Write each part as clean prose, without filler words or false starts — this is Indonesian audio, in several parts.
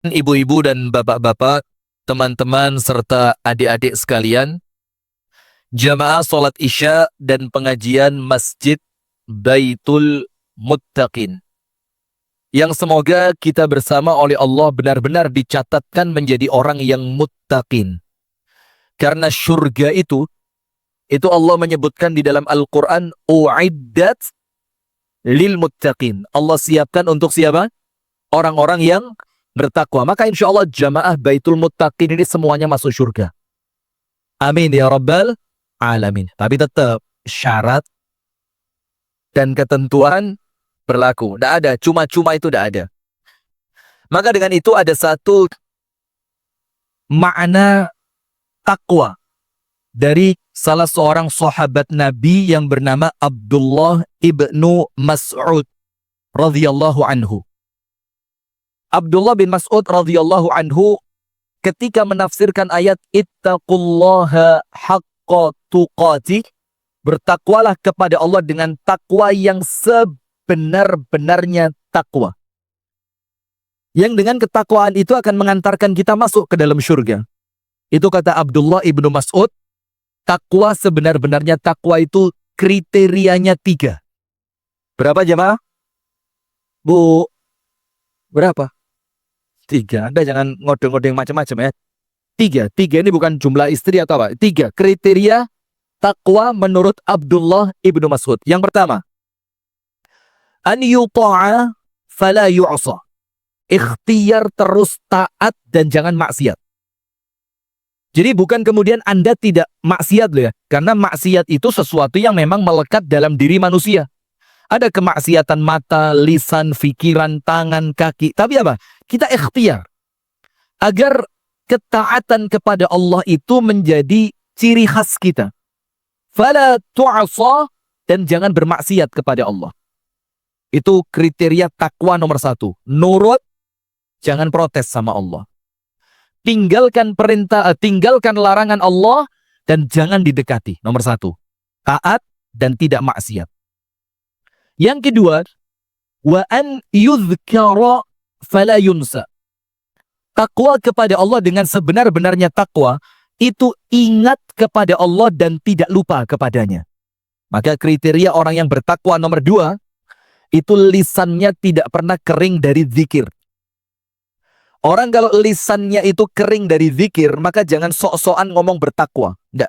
Ibu-ibu dan bapak-bapak, teman-teman serta adik-adik sekalian, jamaah sholat isya dan pengajian Masjid Baitul Muttaqin, yang semoga kita bersama oleh Allah benar-benar dicatatkan menjadi orang yang muttaqin. Karena surga itu Allah menyebutkan di dalam Al-Quran, u'iddat lil muttaqin. Allah siapkan untuk siapa? Orang-orang yang bertakwa. Maka insya Allah jamaah Baitul Muttaqin ini semuanya masuk surga. Amin ya Rabbal Alamin. Tapi tetap syarat dan ketentuan berlaku. Tidak ada, cuma-cuma itu tidak ada. Maka dengan itu ada satu makna takwa dari salah seorang sahabat Nabi yang bernama Abdullah ibnu Mas'ud radhiyallahu anhu. Abdullah bin Mas'ud radhiyallahu anhu ketika menafsirkan ayat ittaqullaha haqqa tuqatih, bertakwalah kepada Allah dengan takwa yang sebenar-benarnya takwa. Yang dengan ketakwaan itu akan mengantarkan kita masuk ke dalam surga. Itu kata Abdullah ibnu Mas'ud, takwa sebenar-benarnya takwa itu kriterianya 3. Berapa jemaah? Bu, berapa? 3. Anda jangan ngodeng-ngodeng macam-macam ya. 3 ini bukan jumlah istri atau apa. 3 kriteria takwa menurut Abdullah ibnu Mas'ud. Yang pertama, an yuta'a fala yu'sa. Ikhtiar terus taat dan jangan maksiat. Jadi bukan kemudian Anda tidak maksiat loh ya. Karena maksiat itu sesuatu yang memang melekat dalam diri manusia. Ada kemaksiatan mata, lisan, pikiran, tangan, kaki. Tapi apa? Kita ikhtiar. Agar ketaatan kepada Allah itu menjadi ciri khas kita. Fala tu'asa, dan jangan bermaksiat kepada Allah. Itu kriteria takwa nomor 1. Nurut, jangan protes sama Allah. Tinggalkan larangan Allah dan jangan didekati. Nomor 1. Taat dan tidak maksiat. Yang kedua, wa an yudhkara fala yunsa. Takwa kepada Allah dengan sebenar-benarnya takwa itu ingat kepada Allah dan tidak lupa kepadanya. Maka kriteria orang yang bertakwa nomor 2 itu lisannya tidak pernah kering dari zikir. Orang kalau lisannya itu kering dari zikir, maka jangan sok-sokan ngomong bertakwa. Enggak.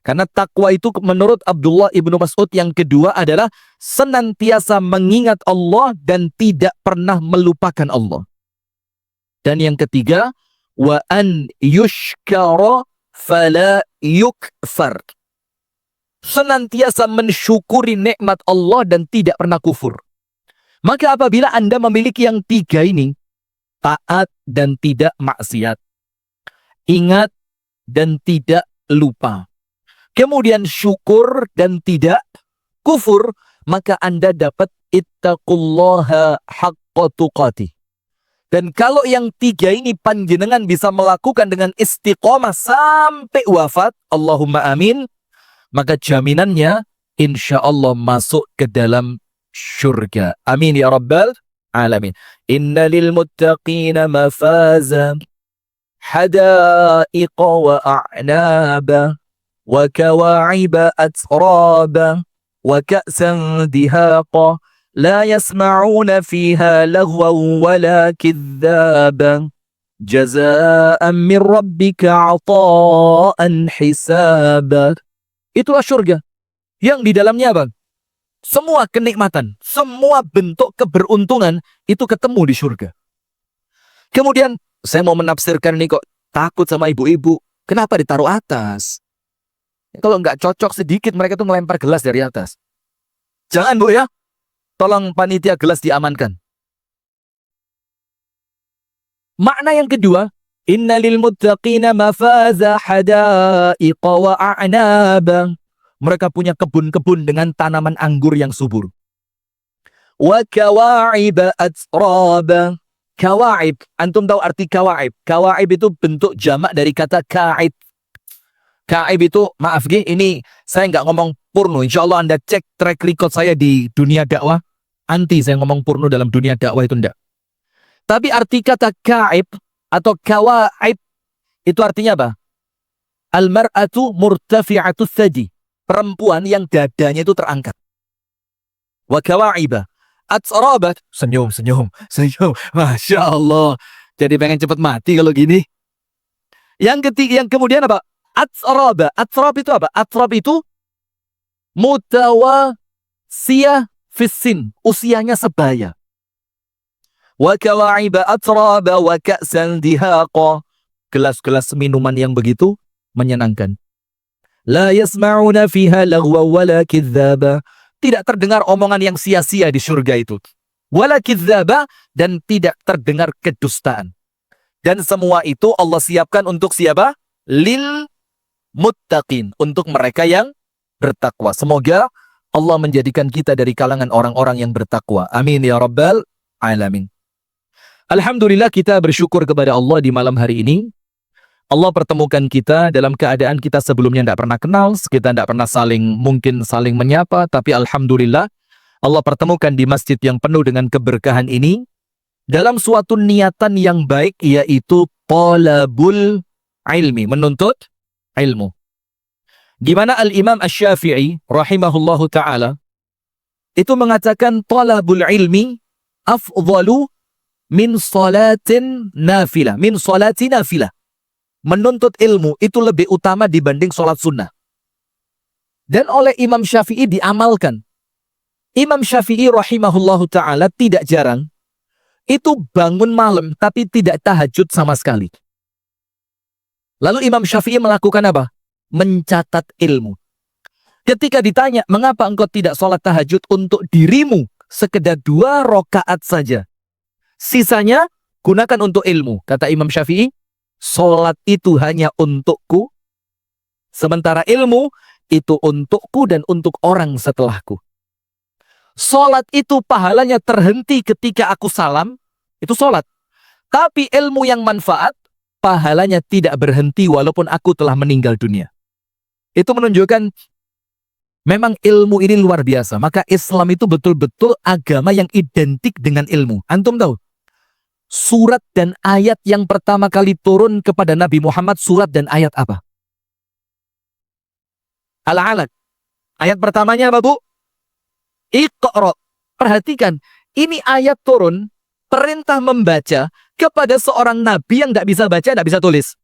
Karena takwa itu menurut Abdullah ibnu Mas'ud yang kedua adalah senantiasa mengingat Allah dan tidak pernah melupakan Allah. Dan yang ketiga, wa an yushkara fala yukfar. Senantiasa mensyukuri nikmat Allah dan tidak pernah kufur. Maka apabila Anda memiliki yang 3 ini, taat dan tidak maksiat, ingat dan tidak lupa, kemudian syukur dan tidak kufur, maka Anda dapat ittaqullaha haqqa tuqatih. Dan kalau yang 3 ini panjenengan bisa melakukan dengan istiqomah sampai wafat, Allahumma amin, maka jaminannya insya Allah masuk ke dalam syurga. Amin ya Rabbal Alamin. Inna lil muttaqina mafaza hadaiqa wa a'naba wa kawa'iba atraba wa ka'san dihaqa la yasma'una fiha lagwan wala kidzaban jazaa'an min rabbika 'ata'an hisaba. Itulah surga yang di dalamnya apa? Semua kenikmatan, semua bentuk keberuntungan itu ketemu di surga. Kemudian saya mau menafsirkan ini kok takut sama ibu-ibu. Kenapa ditaruh atas? Kalau nggak cocok sedikit mereka tuh melempar gelas dari atas. Jangan Bu ya. Tolong panitia gelas diamankan. Makna yang kedua, innalil muttaqina mafaza hadaiqa wa a'naba. Mereka punya kebun-kebun dengan tanaman anggur yang subur. Wa kawa'iba atraba. Kawa'ib, antum tahu arti kawa'ib? Kawa'ib itu bentuk jamak dari kata ka'id. Ka'ib itu, maaf ini saya nggak ngomong porno. Insya Allah Anda cek track record saya di dunia dakwah. Anti saya ngomong porno dalam dunia dakwah itu enggak. Tapi arti kata ka'ib atau kawa'ib itu artinya apa? Al-mar'atu murtafi'atus sadi. Perempuan yang dadanya itu terangkat. Wa kawa'iba. Atsarabat. Senyum. Masya Allah. Jadi pengen cepat mati kalau gini. Yang ketiga, yang kemudian apa? Atsaraba. Atsarab itu apa? Atsarab itu mutawasiyah fissin. Usianya sebaya. Wa kawa'iba atraba wa ka'san dihaqa. Gelas-gelas minuman yang begitu menyenangkan. La yasma'una fiha lagwa wala kidzaba. Tidak terdengar omongan yang sia-sia di surga itu. Wala kidzaba, dan tidak terdengar kedustaan. Dan semua itu Allah siapkan untuk siapa? Lil muttaqin, untuk mereka yang bertakwa. Semoga Allah menjadikan kita dari kalangan orang-orang yang bertakwa. Amin ya rabbal alamin. Alhamdulillah, kita bersyukur kepada Allah di malam hari ini. Allah pertemukan kita dalam keadaan kita sebelumnya tidak pernah kenal, kita tidak pernah saling menyapa, tapi Alhamdulillah Allah pertemukan di masjid yang penuh dengan keberkahan ini dalam suatu niatan yang baik, yaitu talabul ilmi, menuntut ilmu. Di mana Al-Imam Asy-Syafi'i rahimahullahu ta'ala itu mengatakan talabul ilmi afdalu min salatin nafilah, min salati nafilah. Menuntut ilmu itu lebih utama dibanding sholat sunnah. Dan oleh Imam Syafi'i diamalkan. Imam Syafi'i rahimahullahu ta'ala tidak jarang itu bangun malam tapi tidak tahajud sama sekali. Lalu Imam Syafi'i melakukan apa? Mencatat ilmu. Ketika ditanya, mengapa engkau tidak sholat tahajud untuk dirimu? Sekedar 2 rakaat saja. Sisanya gunakan untuk ilmu. Kata Imam Syafi'i, sholat itu hanya untukku, sementara ilmu itu untukku dan untuk orang setelahku. Sholat itu pahalanya terhenti ketika aku salam, itu sholat. Tapi ilmu yang manfaat, pahalanya tidak berhenti walaupun aku telah meninggal dunia. Itu menunjukkan memang ilmu ini luar biasa. Maka Islam itu betul-betul agama yang identik dengan ilmu. Antum tahu? Surat dan ayat yang pertama kali turun kepada Nabi Muhammad, surat dan ayat apa? Al-Alaq. Ayat pertamanya apa, Bu? Iqra. Perhatikan, ini ayat turun perintah membaca kepada seorang nabi yang tidak bisa baca, tidak bisa tulis.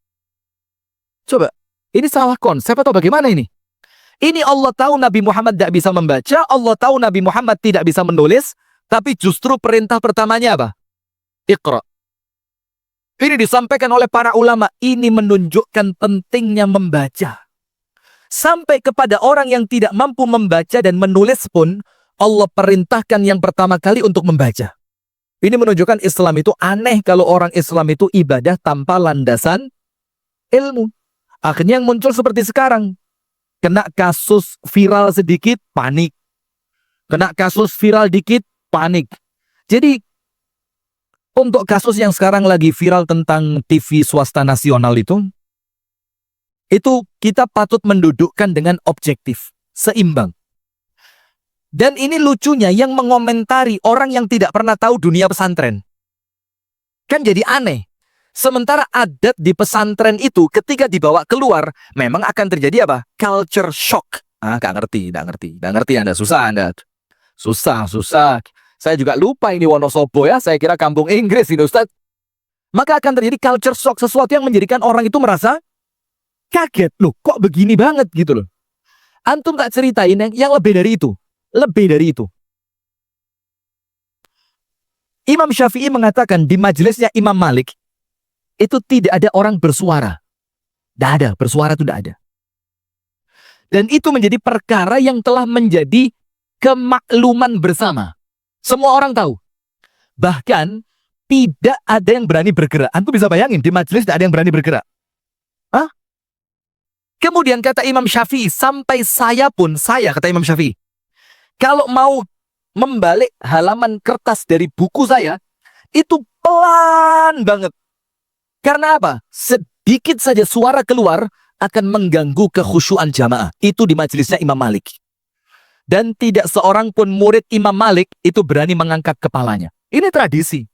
Coba, ini salah konsep atau bagaimana ini? Ini Allah tahu Nabi Muhammad tidak bisa membaca, Allah tahu Nabi Muhammad tidak bisa menulis, tapi justru perintah pertamanya apa? Iqra. Ini disampaikan oleh para ulama. Ini menunjukkan pentingnya membaca. Sampai kepada orang yang tidak mampu membaca dan menulis pun, Allah perintahkan yang pertama kali untuk membaca. Ini menunjukkan Islam itu aneh kalau orang Islam itu ibadah tanpa landasan ilmu. Akhirnya yang muncul seperti sekarang. Kena kasus viral sedikit, panik. Kena kasus viral dikit, panik. Jadi, untuk kasus yang sekarang lagi viral tentang TV swasta nasional itu kita patut mendudukkan dengan objektif, seimbang. Dan ini lucunya yang mengomentari orang yang tidak pernah tahu dunia pesantren. Kan jadi aneh. Sementara adat di pesantren itu ketika dibawa keluar, memang akan terjadi apa? Culture shock. Nggak ngerti Anda, susah Anda. Susah. Saya juga lupa ini Wonosobo ya, saya kira kampung Inggris ini Ustaz. Maka akan terjadi culture shock, sesuatu yang menjadikan orang itu merasa kaget. Loh, kok begini banget gitu loh. Antum tak ceritain yang lebih dari itu. Imam Syafi'i mengatakan di majelisnya Imam Malik, itu tidak ada orang bersuara. Tidak ada, bersuara itu tidak ada. Dan itu menjadi perkara yang telah menjadi kemakluman bersama. Semua orang tahu. Bahkan tidak ada yang berani bergerak. Antum bisa bayangin di majelis tidak ada yang berani bergerak. Kemudian kata Imam Syafi'i, sampai saya kata Imam Syafi'i, kalau mau membalik halaman kertas dari buku saya, itu pelan banget. Karena apa? Sedikit saja suara keluar akan mengganggu kekhusyuan jamaah. Itu di majelisnya Imam Malik. Dan tidak seorang pun murid Imam Malik itu berani mengangkat kepalanya. Ini tradisi.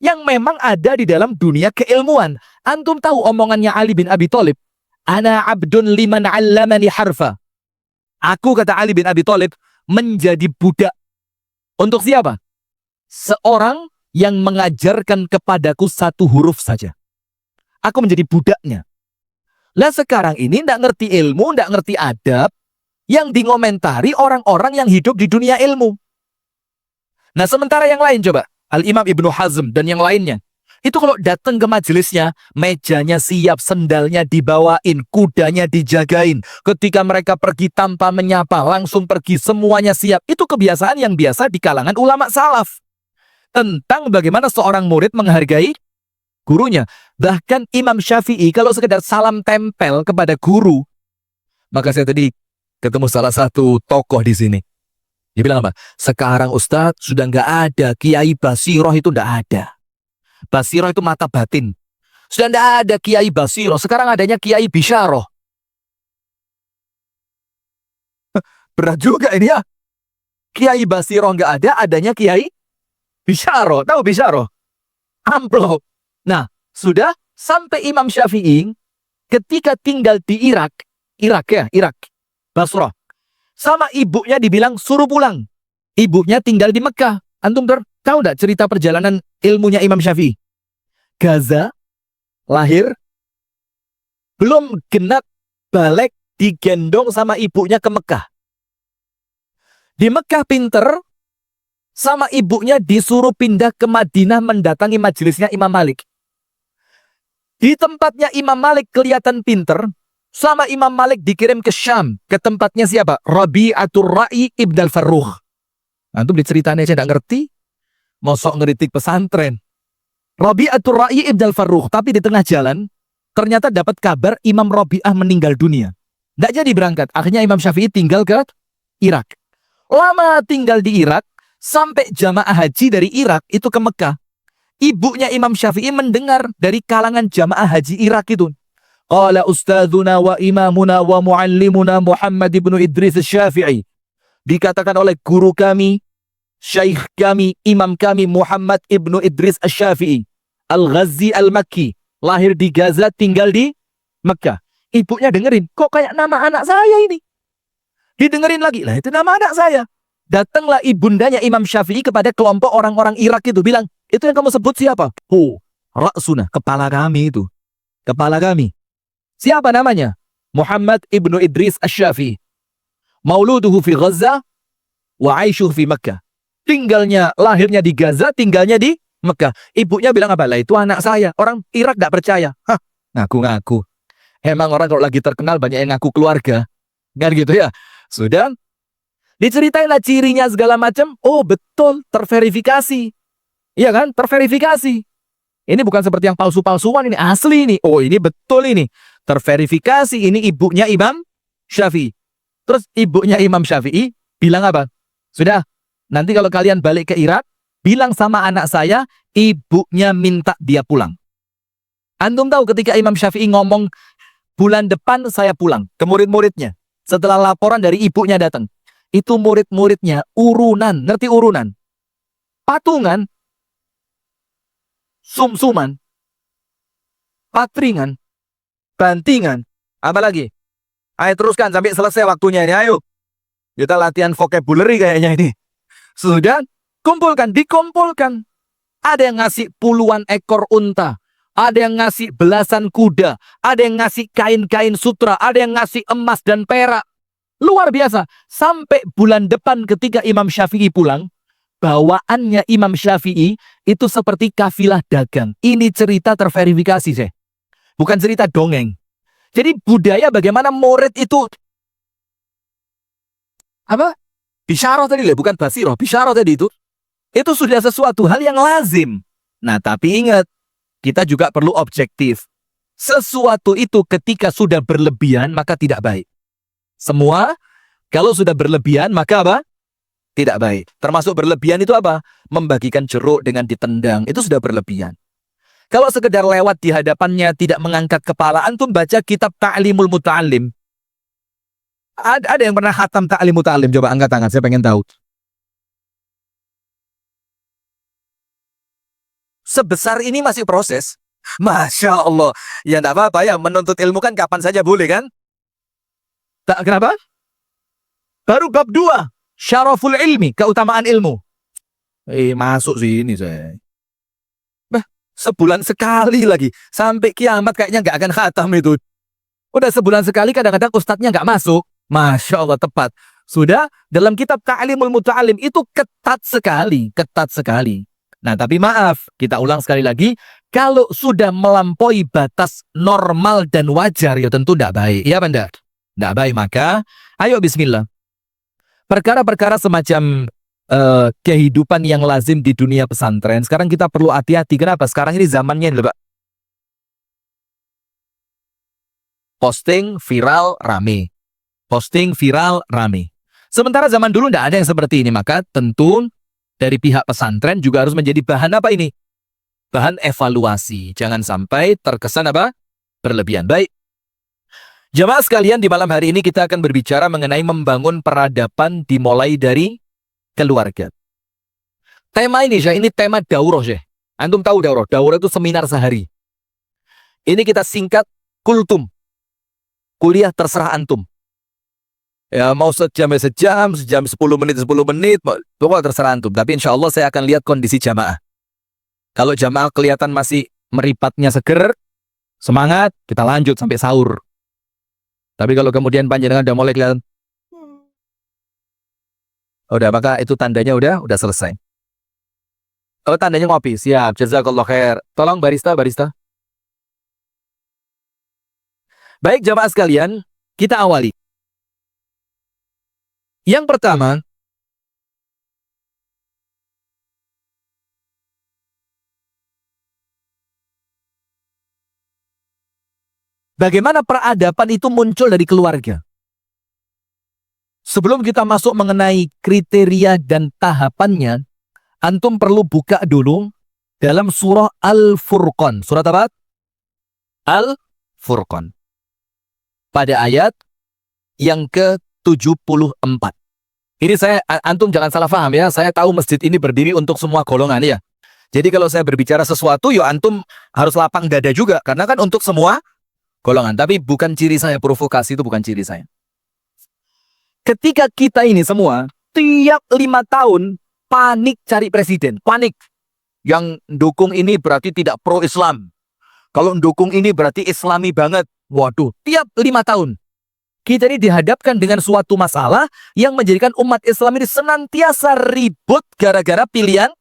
yang memang ada di dalam dunia keilmuan. Antum tahu omongannya Ali bin Abi Thalib, "Ana abdun liman 'allamani harfa." Aku, kata Ali bin Abi Thalib, menjadi budak. Untuk siapa? Seorang yang mengajarkan kepadaku satu huruf saja. Aku menjadi budaknya. Lah sekarang ini ndak ngerti ilmu, ndak ngerti adab, yang dingomentari orang-orang yang hidup di dunia ilmu. Nah sementara yang lain coba, Al-Imam Ibnu Hazm dan yang lainnya, itu kalau datang ke majelisnya, mejanya siap, sendalnya dibawain, kudanya dijagain. Ketika mereka pergi tanpa menyapa, langsung pergi, semuanya siap. Itu kebiasaan yang biasa di kalangan ulama salaf. Tentang bagaimana seorang murid menghargai gurunya. Bahkan Imam Syafi'i kalau sekedar salam tempel kepada guru, maka saya tadi ketemu salah satu tokoh di sini. Dia bilang apa? Sekarang Ustadz sudah nggak ada Kiai Basiroh, itu nggak ada. Basiroh itu mata batin. Sudah nggak ada Kiai Basiroh. Sekarang adanya Kiai Bisyarah. Berat juga ini ya. Kiai Basiroh nggak ada, adanya Kiai Bisyarah. Tahu Bisyarah? Amplop. Nah, sudah sampai Imam Syafi'i ketika tinggal di Irak, Basrah. Sama ibunya dibilang suruh pulang. Ibunya tinggal di Mekah. Antum tahu nggak cerita perjalanan ilmunya Imam Syafi'i? Gaza, lahir, belum genap balik, digendong sama ibunya ke Mekah. Di Mekah pinter, sama ibunya disuruh pindah ke Madinah mendatangi majelisnya Imam Malik. Di tempatnya Imam Malik kelihatan pinter, sama Imam Malik dikirim ke Syam, ke tempatnya siapa? Rabi'atul Ra'i Ibn al-Farruh. Antum diceritain aja nggak ngerti, mosok ngeritik pesantren. Rabi'atul Ra'i Ibn al-Farruh, tapi di tengah jalan ternyata dapat kabar Imam Rabi'ah meninggal dunia. Nggak jadi berangkat. Akhirnya Imam Syafi'i tinggal ke Irak. Lama tinggal di Irak, sampai jamaah haji dari Irak itu ke Mekah. Ibunya Imam Syafi'i mendengar dari kalangan jamaah haji Irak itu. Qala ustadzuna wa imamuna wa muallimuna Muhammad ibnu Idris Syafi'i. Dikatakan oleh guru kami, syaikh kami, imam kami Muhammad ibnu Idris Syafi'i. Al-Ghazi Al-Makki. Lahir di Gaza, tinggal di Mekah. Ibunya dengerin, kok kayak nama anak saya ini? Didengerin lagi, lah itu nama anak saya. Datanglah ibundanya Imam Syafi'i kepada kelompok orang-orang Irak itu, bilang, itu yang kamu sebut siapa? Oh, Ra'suna, kepala kami itu. Kepala kami. Siapa namanya? Muhammad ibnu Idris Asy-Syafi'i. Mauluduhu fi Gaza wa aishuhu fi Makkah. Tinggalnya, lahirnya di Gaza, tinggalnya di Mekah. Ibunya bilang apa? Lah itu anak saya. Orang Irak gak percaya. Hah, ngaku-ngaku. Emang orang kalau lagi terkenal banyak yang ngaku keluarga. Kan gitu ya. Sudah diceritainlah cirinya segala macam. Oh betul, terverifikasi. Iya kan, terverifikasi. Ini bukan seperti yang palsu-palsuan, ini asli ini. Oh ini betul ini. Terverifikasi, ini ibunya Imam Syafi'i. Terus ibunya Imam Syafi'i bilang apa? Sudah, nanti kalau kalian balik ke Irak, bilang sama anak saya, ibunya minta dia pulang. Antum tahu ketika Imam Syafi'i ngomong, bulan depan saya pulang ke murid-muridnya. Setelah laporan dari ibunya datang. Itu murid-muridnya urunan. Ngerti urunan? Patungan. Sum-suman. Patringan. Bantingan. Apa lagi? Ayo teruskan sampai selesai waktunya ini. Ayo. Kita latihan vocabulary kayaknya ini. Sudah. Kumpulkan. Dikumpulkan. Ada yang ngasih puluhan ekor unta. Ada yang ngasih belasan kuda, ada yang ngasih kain-kain sutra, ada yang ngasih emas dan perak. Luar biasa. Sampai bulan depan ketika Imam Syafi'i pulang, bawaannya Imam Syafi'i itu seperti kafilah dagang. Ini cerita terverifikasi, sih. Bukan cerita dongeng. Jadi budaya bagaimana murid itu apa? Bisyarah tadi lah, bukan basiroh. Bisyarah tadi itu sudah sesuatu hal yang lazim. Nah, tapi ingat, kita juga perlu objektif. Sesuatu itu ketika sudah berlebihan, maka tidak baik. Semua, kalau sudah berlebihan, maka apa? Tidak baik. Termasuk berlebihan itu apa? Membagikan jeruk dengan ditendang. Itu sudah berlebihan. Kalau sekedar lewat di hadapannya, tidak mengangkat kepala, antum baca kitab Ta'limul Muta'allim. Ada yang pernah khatam Ta'lim Muta'allim? Coba angkat tangan, saya pengen tahu. sebesar ini masih proses. Masya Allah. Ya enggak apa-apa ya, menuntut ilmu kan kapan saja boleh kan? Tak kenapa? Baru bab 2. Syaraful ilmi, keutamaan ilmu. Masuk sih ini saya. Sebulan sekali lagi. Sampai kiamat kayaknya nggak akan khatam itu. Udah sebulan sekali kadang-kadang ustadznya nggak masuk. Masya Allah, tepat. Sudah dalam kitab Ta'limul Muta'alim itu ketat sekali. Ketat sekali. Nah tapi maaf, kita ulang sekali lagi. Kalau sudah melampaui batas normal dan wajar, ya tentu tidak baik. Ya Banda? Tidak baik, maka ayo bismillah. Perkara-perkara semacam kehidupan yang lazim di dunia pesantren, sekarang kita perlu hati-hati. Kenapa? Sekarang ini zamannya ini, Pak. Posting viral rame. Posting viral rame. Sementara zaman dulu tidak ada yang seperti ini, maka tentu dari pihak pesantren juga harus menjadi bahan apa ini? Bahan evaluasi. Jangan sampai terkesan apa? Berlebihan. Baik. Jamaah sekalian, di malam hari ini kita akan berbicara mengenai membangun peradaban dimulai dari keluarga. Tema ini, Syekh, ini tema daurah, Syekh. Antum tahu daurah? Daurah itu seminar sehari. Ini kita singkat kultum. Kuliah terserah antum. Ya mau sejam 10 menit, pokoknya terserah antum. Tapi insya Allah saya akan lihat kondisi jamaah. Kalau jamaah kelihatan masih meripatnya seger, semangat, kita lanjut sampai sahur. Tapi kalau kemudian panjenengan udah mulai kelihatan, udah, maka itu tandanya udah selesai. Oh, tandanya ngopi. Siap. Jazakallah khair. Tolong barista. Baik jamaah sekalian, kita awali. Yang pertama, bagaimana peradaban itu muncul dari keluarga? Sebelum kita masuk mengenai kriteria dan tahapannya, antum perlu buka dulu dalam surah Al-Furqan. Surat apa? Al-Furqan. Pada ayat yang ke-74. Ini antum jangan salah paham ya. Saya tahu masjid ini berdiri untuk semua golongan ya. Jadi kalau saya berbicara sesuatu, ya antum harus lapang dada juga. Karena kan untuk semua golongan. Tapi bukan ciri saya, provokasi itu bukan ciri saya. Ketika kita ini semua, tiap 5 tahun, panik cari presiden. Panik. Yang dukung ini berarti tidak pro-Islam. Kalau dukung ini berarti Islami banget. Waduh, tiap 5 tahun. Kita ini dihadapkan dengan suatu masalah yang menjadikan umat Islam ini senantiasa ribut gara-gara pilihan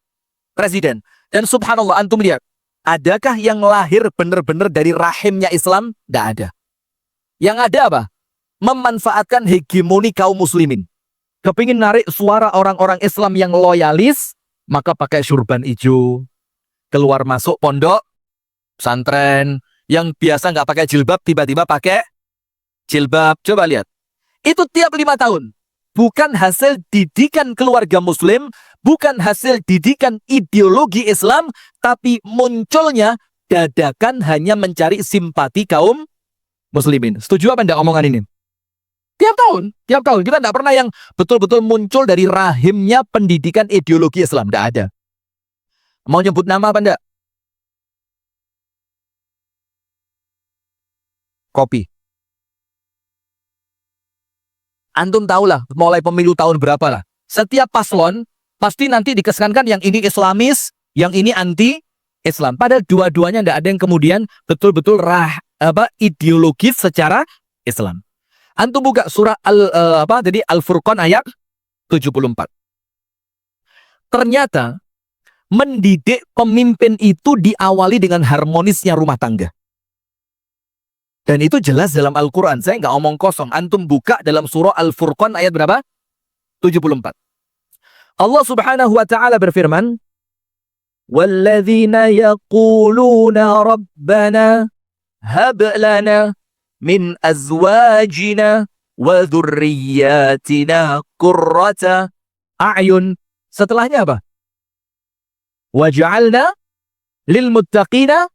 presiden. Dan subhanallah, antum lihat. Adakah yang lahir benar-benar dari rahimnya Islam? Tidak ada. Yang ada apa? Memanfaatkan hegemoni kaum muslimin. Kepingin narik suara orang-orang Islam yang loyalis, maka pakai surban hijau. Keluar masuk pondok, pesantren, yang biasa nggak pakai jilbab, tiba-tiba pakai jilbab. Coba lihat. Itu tiap 5 tahun. Bukan hasil didikan keluarga muslim, bukan hasil didikan ideologi Islam, tapi munculnya dadakan hanya mencari simpati kaum muslimin. Setuju apa enggak omongan ini? Tiap tahun. Kita tidak pernah yang betul-betul muncul dari rahimnya pendidikan ideologi Islam. Tidak ada. Mau nyebut nama apa enggak? Kopi. Antum tahulah, mulai pemilu tahun berapa lah. Setiap paslon, pasti nanti dikesankan yang ini Islamis, yang ini anti-Islam. Padahal dua-duanya tidak ada yang kemudian betul-betul ideologis secara Islam. Antum buka surah Al-Furqan ayat 74. Ternyata mendidik pemimpin itu diawali dengan harmonisnya rumah tangga. Dan itu jelas dalam Al-Quran. Saya nggak omong kosong. Antum buka dalam surah Al-Furqan ayat berapa? 74. Allah subhanahu wa ta'ala berfirman, وَالَّذِينَ يَقُولُونَ رَبَّنَا هَبْ لَنَا min azwajina wa dhurriyyatina qurrata a'yun. Setelahnya apa? Waj'alna lil muttaqina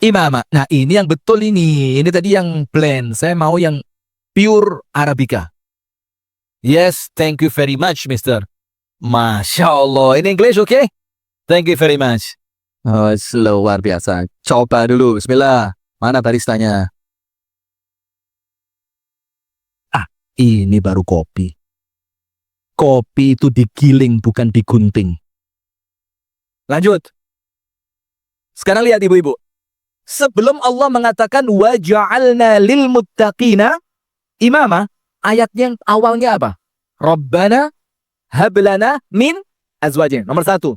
imama. Nah, ini yang betul ini. Ini tadi yang blend. Saya mau yang pure Arabica. Yes, thank you very much, Mister. Masya Allah. In English, okay? Thank you very much. Oh, luar biasa. Coba dulu, bismillah. Mana baristanya? Ah, ini baru kopi. Kopi itu digiling, bukan digunting. Lanjut. Sekarang lihat ibu-ibu. Sebelum Allah mengatakan wa ja'alna lil muttaqina imama, ayatnya yang awalnya apa? Rabbana hablana min azwajina. Nomor 1.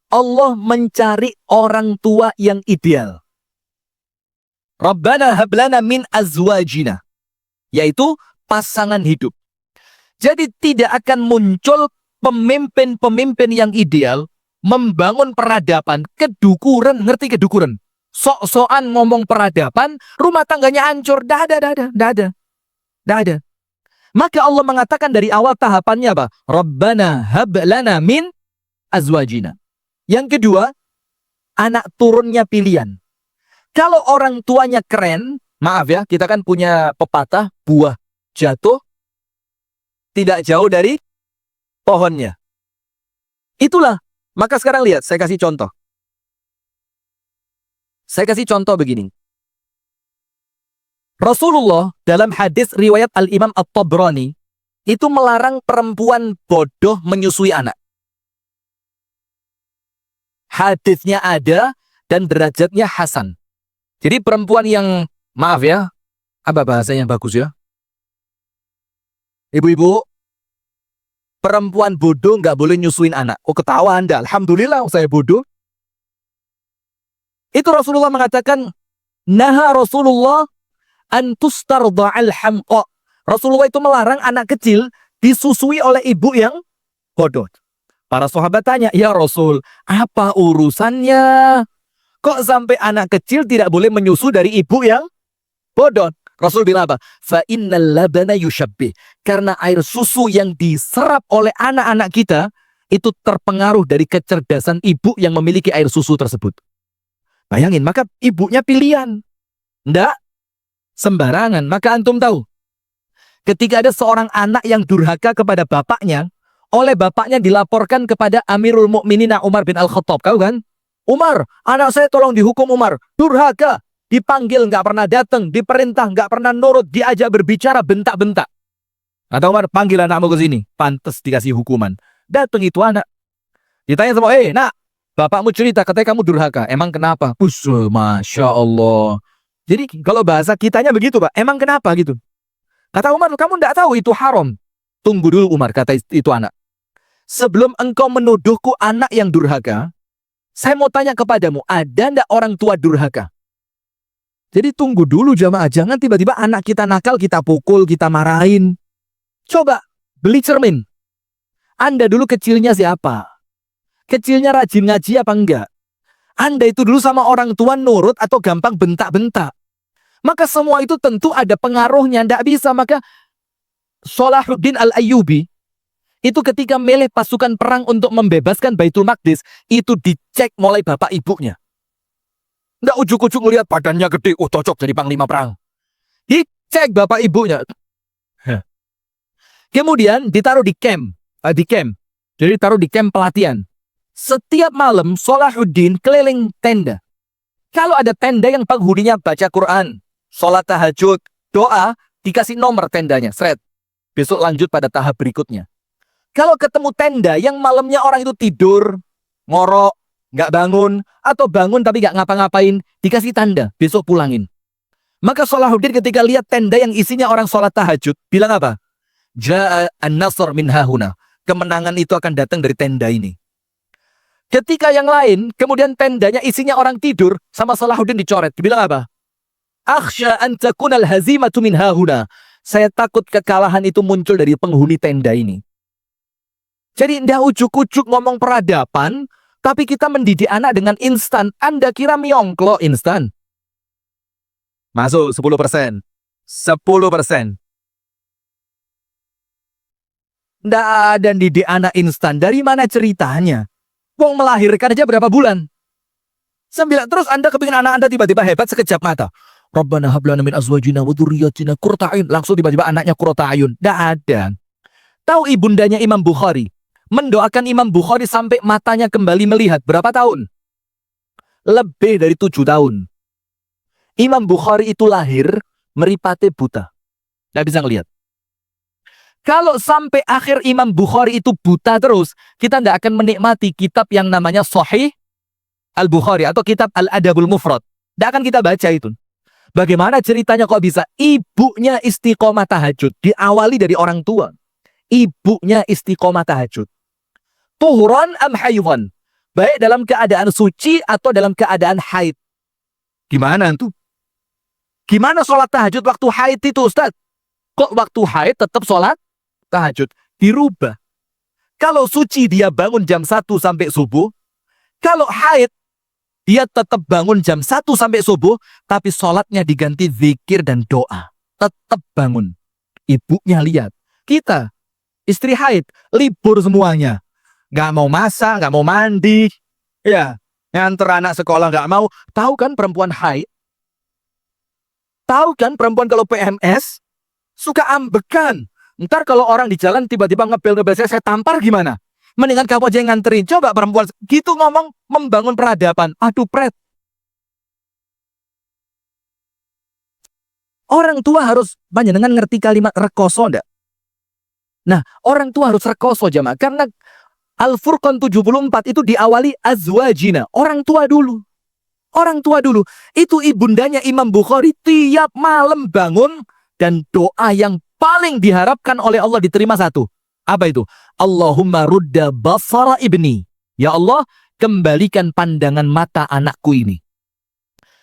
Allah mencari orang tua yang ideal. Rabbana hablana min azwajina, yaitu pasangan hidup. Jadi tidak akan muncul pemimpin-pemimpin yang ideal membangun peradaban, kedukuran, ngerti kedukuran? Sok-sokan ngomong peradaban, rumah tangganya hancur, dah ada. Maka Allah mengatakan dari awal tahapannya apa? Rabbana hablana min azwajina. Yang kedua, anak turunnya pilihan. Kalau orang tuanya keren, maaf ya, kita kan punya pepatah, buah jatuh tidak jauh dari pohonnya. Itulah. Maka sekarang lihat, saya kasih contoh. Saya kasih contoh begini. Rasulullah dalam hadis riwayat Al-Imam At-Tabrani itu melarang perempuan bodoh menyusui anak. Hadisnya ada dan derajatnya hasan. Jadi perempuan yang, maaf ya, apa bahasanya yang bagus ya? Ibu-ibu, perempuan bodoh nggak boleh nyusuin anak. Oh, ketawa Anda. Alhamdulillah saya bodoh. Itu Rasulullah mengatakan, naha Rasulullah an tustarda'al hamqa. Rasulullah itu melarang anak kecil disusui oleh ibu yang bodoh. Para sahabat tanya, ya Rasul, apa urusannya? Kok sampai anak kecil tidak boleh menyusu dari ibu yang bodoh? Rasul bilang apa? Fa innal labana yushabbih. Karena air susu yang diserap oleh anak-anak kita itu terpengaruh dari kecerdasan ibu yang memiliki air susu tersebut. Bayangin, maka ibunya pilihan. Nggak sembarangan. Maka antum tahu, ketika ada seorang anak yang durhaka kepada bapaknya, oleh bapaknya dilaporkan kepada Amirul Mukminin Umar bin Al-Khattab. Kau kan? Umar, anak saya tolong dihukum Umar. Durhaka. Dipanggil nggak pernah datang, diperintah nggak pernah nurut, diajak berbicara bentak-bentak. Kata Umar, panggil anakmu ke sini. Pantes dikasih hukuman. Datang itu anak. Ditanya sama, nak, bapakmu cerita, katanya kamu durhaka. Emang kenapa? Masya Allah. Jadi kalau bahasa kitanya begitu, Pak. Emang kenapa gitu? Kata Umar, kamu nggak tahu itu haram. Tunggu dulu Umar, kata itu anak. Sebelum engkau menuduhku anak yang durhaka, saya mau tanya kepadamu, ada ndak orang tua durhaka? Jadi tunggu dulu jamaah, jangan tiba-tiba anak kita nakal, kita pukul, kita marahin. Coba beli cermin. Anda dulu kecilnya siapa? Kecilnya rajin ngaji apa enggak? Anda itu dulu sama orang tua nurut atau gampang bentak-bentak? Maka semua itu tentu ada pengaruhnya, ndak bisa. Maka Salahuddin Al-Ayyubi itu ketika milih pasukan perang untuk membebaskan Baitul Maqdis, itu dicek mulai bapak ibunya. Nggak ujuk-ujuk ngelihat badannya gede, cocok jadi panglima perang. Dicek bapak ibunya. Kemudian ditaruh di camp. Jadi ditaruh di camp pelatihan. Setiap malam Salahuddin keliling tenda. Kalau ada tenda yang penghuninya baca Quran, sholat tahajud, doa, dikasih nomor tendanya, seret. Besok lanjut pada tahap berikutnya. Kalau ketemu tenda yang malamnya orang itu tidur, ngorok, nggak bangun, atau bangun tapi nggak ngapa-ngapain, dikasih tanda, besok pulangin. Maka Salahuddin ketika lihat tenda yang isinya orang sholat tahajud, bilang apa? Ja'a an-nasr min hahuna. Kemenangan itu akan datang dari tenda ini. Ketika yang lain, kemudian tendanya isinya orang tidur, sama Salahuddin dicoret. Dibilang apa? Akhsha an takunal hazimatu min hahuna. Saya takut kekalahan itu muncul dari penghuni tenda ini. Jadi ndak ujuk-ujuk ngomong peradaban, tapi kita mendidik anak dengan instan. Anda kira miongklo instan? Masuk 10%. 10%. Ndak ada didik anak instan. Dari mana ceritanya? Wong melahirkan aja berapa bulan? 9. Terus Anda kepingin anak Anda tiba-tiba hebat sekejap mata. Rabbana hab lana min azwajina wa dzurriyyatina qurrata a'yun. Langsung tiba-tiba anaknya qurrata a'yun. Ndak ada. Tahu ibundanya Imam Bukhari mendoakan Imam Bukhari sampai matanya kembali melihat berapa tahun? lebih dari 7 tahun. Imam Bukhari itu lahir meripate buta. Nggak bisa ngelihat. Kalau sampai akhir Imam Bukhari itu buta terus, kita nggak akan menikmati kitab yang namanya Sahih Al-Bukhari atau kitab Al-Adabul Mufrad. Nggak akan kita baca itu. Bagaimana ceritanya kok bisa? Ibunya istiqomah tahajud. Diawali dari orang tua. Ibunya istiqomah tahajud. Tuhuran am hayyuan. Baik dalam keadaan suci atau dalam keadaan haid. Gimana tuh? Gimana sholat tahajud waktu haid itu, Ustaz? Kok waktu haid tetap sholat tahajud? Dirubah. Kalau suci dia bangun jam 1 sampai subuh. Kalau haid, dia tetap bangun jam 1 sampai subuh, tapi sholatnya diganti zikir dan doa. Tetap bangun. Ibunya lihat. Kita, istri haid, libur semuanya. Gak mau masak, gak mau mandi. Ya, nganter anak sekolah gak mau. Tahu kan perempuan haid? Tahu kan perempuan kalau PMS suka ambekan. Ntar kalau orang di jalan tiba-tiba ngebel-ngebel saya tampar gimana? Mendingan kamu aja yang nganterin. Coba perempuan gitu ngomong membangun peradaban. Aduh pret. Orang tua harus panjenengan ngerti kalimat rekoso ndak? Nah, orang tua harus rekoso jamaah. Karena Al-Furqan 74 itu diawali azwajina. Orang tua dulu. Orang tua dulu. Itu ibundanya Imam Bukhari tiap malam bangun dan doa yang paling diharapkan oleh Allah diterima satu. Apa itu? Allahumma rudda basara ibni. Ya Allah, kembalikan pandangan mata anakku ini.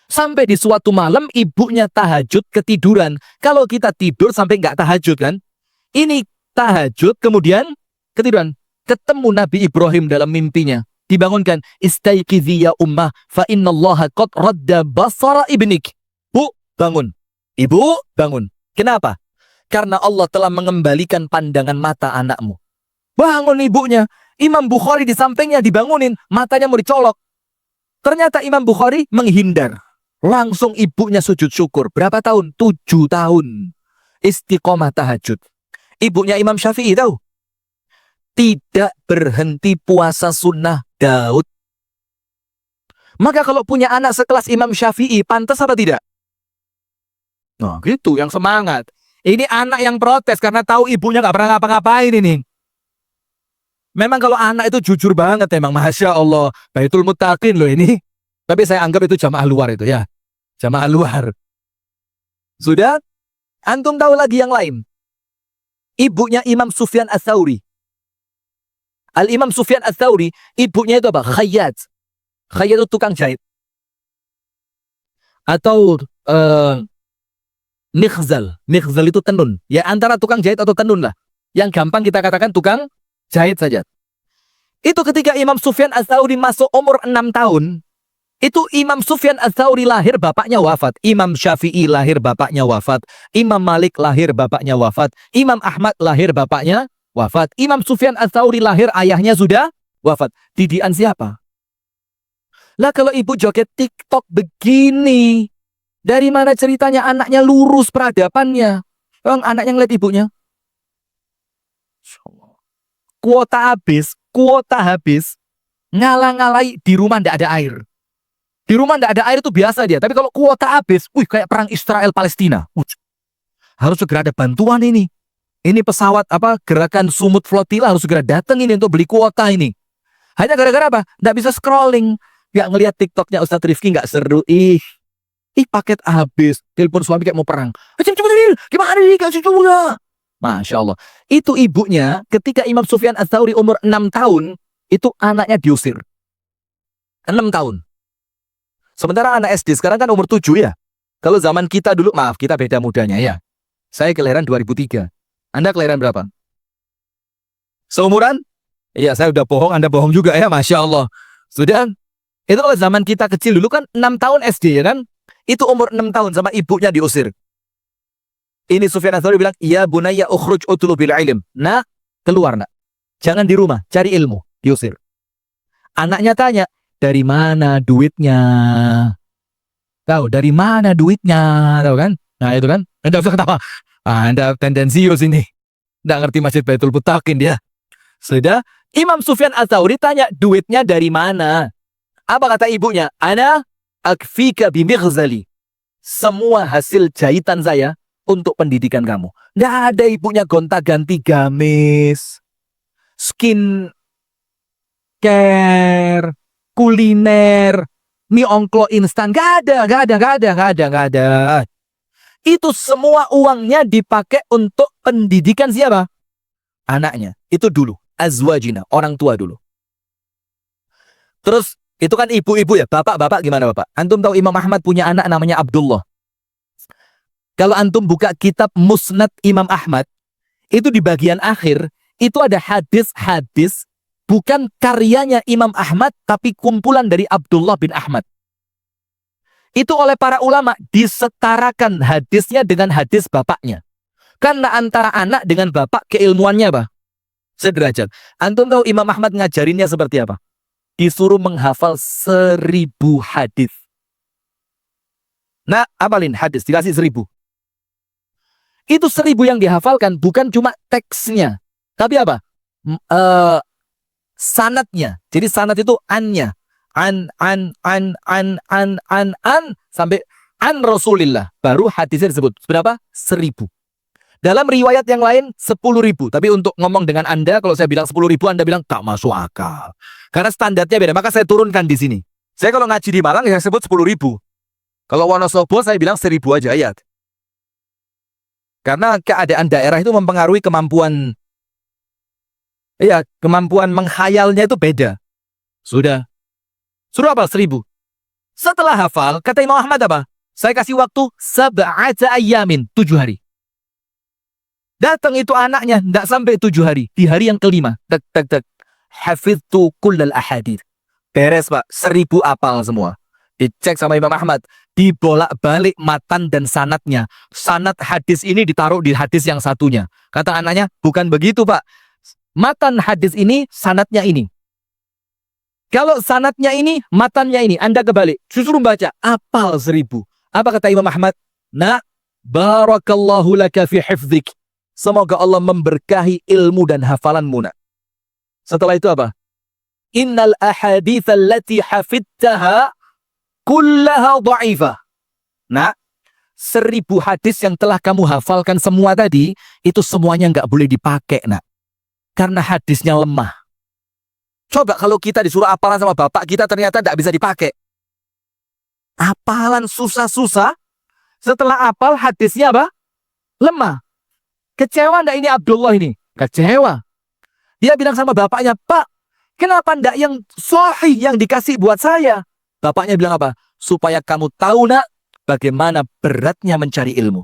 Sampai di suatu malam ibunya tahajud ketiduran. Kalau kita tidur sampai nggak tahajud kan? Ini tahajud kemudian ketiduran. Ketemu Nabi Ibrahim dalam mimpinya. Dibangunkan, istaiqidhi ya ummah fa innallaha qad radda basara ibnik. Bu, bangun. Ibu, bangun. Kenapa? Karena Allah telah mengembalikan pandangan mata anakmu. Bangun ibunya. Imam Bukhari di sampingnya dibangunin, matanya mau dicolok. Ternyata Imam Bukhari menghindar. Langsung ibunya sujud syukur. Berapa tahun? 7 tahun. Istiqomah tahajud. Ibunya Imam Syafi'i tahu? Tidak berhenti puasa sunnah Daud. Maka kalau punya anak sekelas Imam Syafi'i, pantas apa tidak? Nah gitu, yang semangat. Ini anak yang protes karena tahu ibunya gak pernah ngapa-ngapain ini. Memang kalau anak itu jujur banget emang, Masya Allah. Baitul Muttaqin loh ini. Tapi saya anggap itu jamaah luar itu ya. Jamaah luar. Sudah? Antum tahu lagi yang lain. Ibunya Imam Sufyan Ats-Tsauri. Al-Imam Sufyan Ats-Tsauri, ibunya itu apa? Khayyat. Khayyat itu tukang jahit. Atau nikhzal. Nikhzal itu tenun. Ya antara tukang jahit atau tenun lah. Yang gampang kita katakan tukang jahit saja. Itu ketika Imam Sufyan Ats-Tsauri masuk umur 6 tahun, itu Imam Sufyan Ats-Tsauri lahir bapaknya wafat. Imam Syafi'i lahir bapaknya wafat. Imam Malik lahir bapaknya wafat. Imam Ahmad lahir bapaknya wafat. Imam Sufyan Ats-Tsauri lahir ayahnya sudah wafat. Didikan siapa? Lah kalau ibu joget TikTok begini, dari mana ceritanya anaknya lurus peradabannya? Bang, anaknya ngeliat ibunya. Kuota habis. Ngalah-ngalai di rumah ndak ada air. Di rumah ndak ada air itu biasa dia. Tapi kalau kuota habis, kayak perang Israel Palestina. Harus segera ada bantuan ini. Ini pesawat gerakan Sumut Flotilla harus segera datang ini untuk beli kuota ini. Hanya gara-gara apa? Nggak bisa scrolling. Nggak ngelihat TikToknya Ustadz Rifki nggak seru. Ih paket habis. Telepon suami kayak mau perang. Gimana nih kasih juga? Masya Allah. Itu ibunya ketika Imam Sufyan Ats-Tsauri umur 6 tahun, itu anaknya diusir. 6 tahun. Sementara anak SD sekarang kan umur 7 ya. Kalau zaman kita dulu, maaf kita beda mudanya ya. Saya kelahiran 2003. Anda kelahiran berapa? Seumuran? Iya, saya udah bohong, Anda bohong juga ya, Masya Allah. Sudah? Itu kalau zaman kita kecil dulu kan 6 tahun SD ya kan? Itu umur 6 tahun sama ibunya diusir. Ini Sufyan Ats-Tsauri bilang, "Ya bunayya ukhruj utlubil ilm." Nah, keluar nak. Jangan di rumah, cari ilmu. Diusir. Anaknya tanya, "Dari mana duitnya?" Tahu, dari mana duitnya? Tahu kan? Nah, itu kan. Anda usah ketawa. Anda tendensius ini. Nggak ngerti Masjid Baitul Muttaqin dia. Sudah, Imam Sufyan Ats-Tsauri tanya, duitnya dari mana? Apa kata ibunya? Ana akfika bimighzali. Semua hasil jahitan saya untuk pendidikan kamu. Nggak ada ibunya gonta-ganti gamis, skin care, kuliner, mie ongklo instan. Nggak ada. Itu semua uangnya dipakai untuk pendidikan siapa? Anaknya. Itu dulu. Azwajina, orang tua dulu. Terus, itu kan ibu-ibu ya. Bapak-bapak gimana bapak? Antum tahu Imam Ahmad punya anak namanya Abdullah. Kalau antum buka kitab Musnad Imam Ahmad, itu di bagian akhir, itu ada hadis-hadis, bukan karyanya Imam Ahmad, tapi kumpulan dari Abdullah bin Ahmad. Itu oleh para ulama disetarakan hadisnya dengan hadis bapaknya. Karena antara anak dengan bapak keilmuannya apa? Sederajat. Antum tahu Imam Ahmad ngajarinnya seperti apa? Disuruh menghafal 1000 hadis. Nah, apalin hadis, dikasih 1000. Itu 1000 yang dihafalkan bukan cuma teksnya, tapi apa? Sanatnya. Jadi sanat itu annya. An sampai an Rasulillah. Baru hadisnya disebut. Berapa? 1000. Dalam riwayat yang lain 10.000. Tapi untuk ngomong dengan Anda, kalau saya bilang 10.000, Anda bilang tak masuk akal. Karena standarnya beda. Maka saya turunkan di sini. Saya kalau ngaji di Malang, saya sebut 10.000. Kalau Wonosobo, saya bilang 1000 aja ayat. Karena keadaan daerah itu mempengaruhi kemampuan menghayalnya itu beda. Sudah hafal 1000. Setelah hafal, kata Imam Ahmad apa? Saya kasih waktu 7 ayamin, 7 hari. Datang itu anaknya, tidak sampai 7 hari. Di hari yang kelima, hafidtu kullal ahadith. Beres pak, 1000 apal semua. Dicek sama Imam Ahmad, dibolak-balik matan dan sanatnya. Sanat hadis ini ditaruh di hadis yang satunya. Kata anaknya, bukan begitu pak. Matan hadis ini, sanatnya ini. Kalau sanatnya ini, matannya ini, Anda kebalik. Suruh baca, apal 1000. Apa kata Imam Ahmad? Nah, barakallahu laka fi hifdzik. Semoga Allah memberkahi ilmu dan hafalanmu nak. Setelah itu apa? Innal ahadits allati hafidtaha kullaha dha'ifah. Nah, 1000 hadis yang telah kamu hafalkan semua tadi, itu semuanya nggak boleh dipakai, nak. Karena hadisnya lemah. Coba kalau kita disuruh hafalan sama bapak kita ternyata nggak bisa dipakai. Hafalan susah-susah, setelah hafal hadisnya apa? Lemah. Kecewa ndak ini Abdullah ini? Kecewa. Dia bilang sama bapaknya, Pak, kenapa ndak yang sahih yang dikasih buat saya? Bapaknya bilang apa? Supaya kamu tahu nak, bagaimana beratnya mencari ilmu.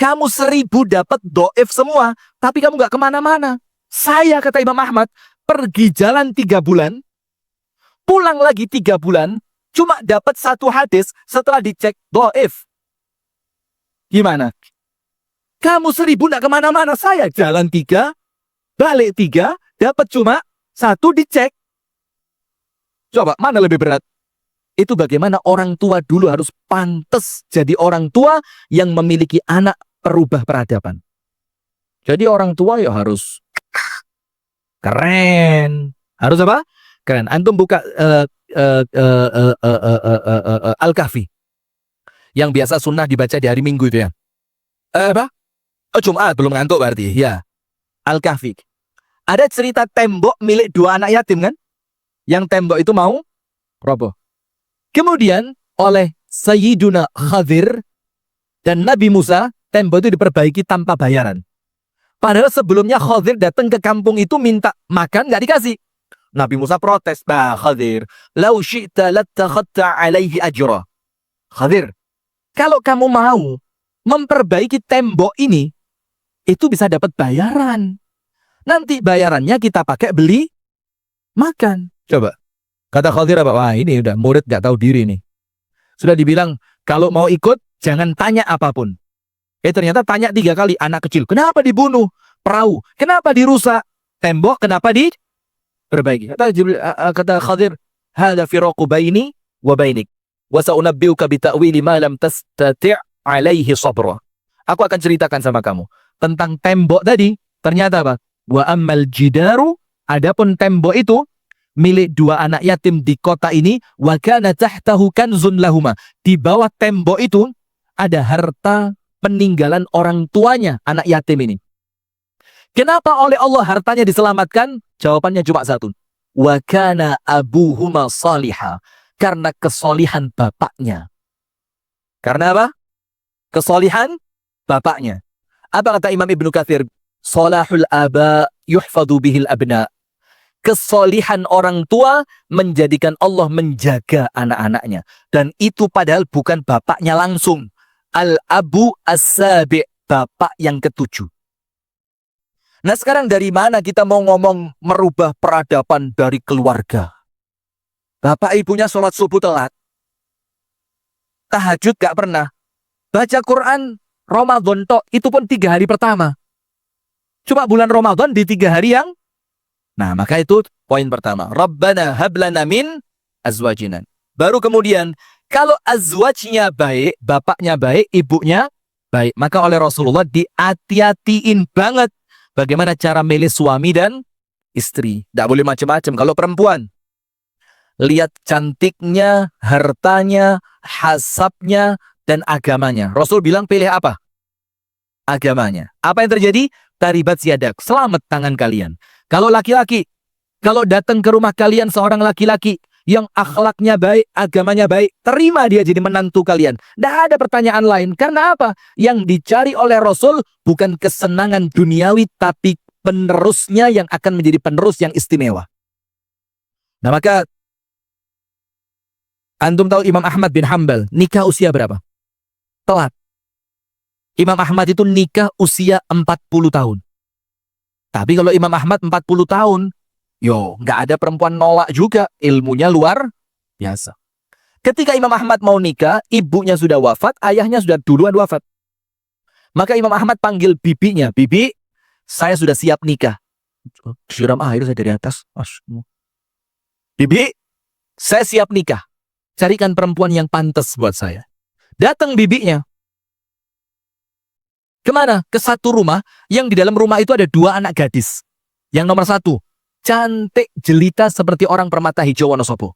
Kamu 1000 dapat do'if semua, tapi kamu nggak kemana-mana. Saya, kata Imam Ahmad, pergi jalan 3 bulan, pulang lagi 3 bulan, cuma dapat 1 hadis setelah dicek do'if. Gimana? Kamu 1000 nggak kemana-mana, saya jalan 3, balik 3, dapat cuma 1 dicek. Coba, mana lebih berat? Itu bagaimana orang tua dulu harus pantas jadi orang tua yang memiliki anak perubah peradaban. Jadi orang tua ya harus keren. Harus apa? Keren. Antum buka Al-Kahfi. Yang biasa sunnah dibaca di hari Minggu itu ya. Apa? Oh, Jumat, belum ngantuk berarti. Ya. Al-Kahfi. Ada cerita tembok milik 2 anak yatim kan? Yang tembok itu mau roboh. Kemudian oleh Sayyiduna Khadir dan Nabi Musa, tembok itu diperbaiki tanpa bayaran. Padahal sebelumnya Khadir datang ke kampung itu minta makan, nggak dikasih. Nabi Musa protes, "Bah Khadir, lau syi'ta lattakhadta alaihi ajra." Khadir, kalau kamu mau memperbaiki tembok ini, itu bisa dapat bayaran. Nanti bayarannya kita pakai beli makan. Coba. Kata Khadir apa? Wah, ini udah murid nggak tahu diri nih. Sudah dibilang, kalau mau ikut, jangan tanya apapun. Ternyata tanya 3 kali. Anak kecil, kenapa dibunuh? Perahu, kenapa dirusak? Tembok, kenapa diperbaiki? Kata Khadir, hada firaqu baini wa bainik. Wa sa'unabbiuka bita'wili ma lam tastati' alaihi sabra. Aku akan ceritakan sama kamu tentang tembok tadi. Ternyata apa? Wa ammal jidaru, adapun tembok itu, milik dua anak yatim di kota ini. Wa kana tahtahu kanzun lahuma. Di bawah tembok itu ada harta peninggalan orang tuanya anak yatim ini. Kenapa oleh Allah hartanya diselamatkan? Jawabannya cuma satu. Wa kana abuhuma salihah. Karena kesolihan bapaknya. Karena apa? Kesolihan bapaknya. Apa kata Imam Ibnu Katsir? Salahul aba yuhfadu bihil abna. Kesolihan orang tua menjadikan Allah menjaga anak-anaknya. Dan itu padahal bukan bapaknya langsung. Al-abu as-sabi', bapak yang ketujuh. Nah sekarang dari mana kita mau ngomong merubah peradaban dari keluarga? Bapak ibunya sholat subuh telat. Tahajud gak pernah. Baca Quran Ramadan tok, itu pun 3 hari pertama. Cuma bulan Ramadan di 3 hari yang. Nah maka itu poin pertama. Rabbana hablana min azwajina. Baru kemudian kalau azwajnya baik, bapaknya baik, ibunya baik, maka oleh Rasulullah dihati-hatiin banget bagaimana cara milih suami dan istri. Tidak boleh macam-macam. Kalau perempuan, lihat cantiknya, hartanya, hasabnya, dan agamanya. Rasul bilang pilih apa? Agamanya. Apa yang terjadi? Taribat siadak. Selamat tangan kalian. Kalau laki-laki, kalau datang ke rumah kalian seorang laki-laki yang akhlaknya baik, agamanya baik, terima dia jadi menantu kalian. Tidak ada pertanyaan lain. Karena apa? Yang dicari oleh Rasul bukan kesenangan duniawi, tapi penerusnya yang akan menjadi penerus yang istimewa. Nah maka antum tahu Imam Ahmad bin Hanbal nikah usia berapa? Telat. Imam Ahmad itu nikah usia 40 tahun. Tapi kalau Imam Ahmad 40 tahun, nggak ada perempuan nolak juga. Ilmunya luar biasa. Ketika Imam Ahmad mau nikah, ibunya sudah wafat, ayahnya sudah duluan wafat. Maka Imam Ahmad panggil bibinya. Bibi, saya sudah siap nikah. Siram air saya dari atas. Bibi, saya siap nikah. Carikan perempuan yang pantas buat saya. Datang bibinya. Kemana? Ke satu rumah yang di dalam rumah itu ada 2 anak gadis. Yang nomor 1, cantik jelita seperti orang permata hijau Wonosobo.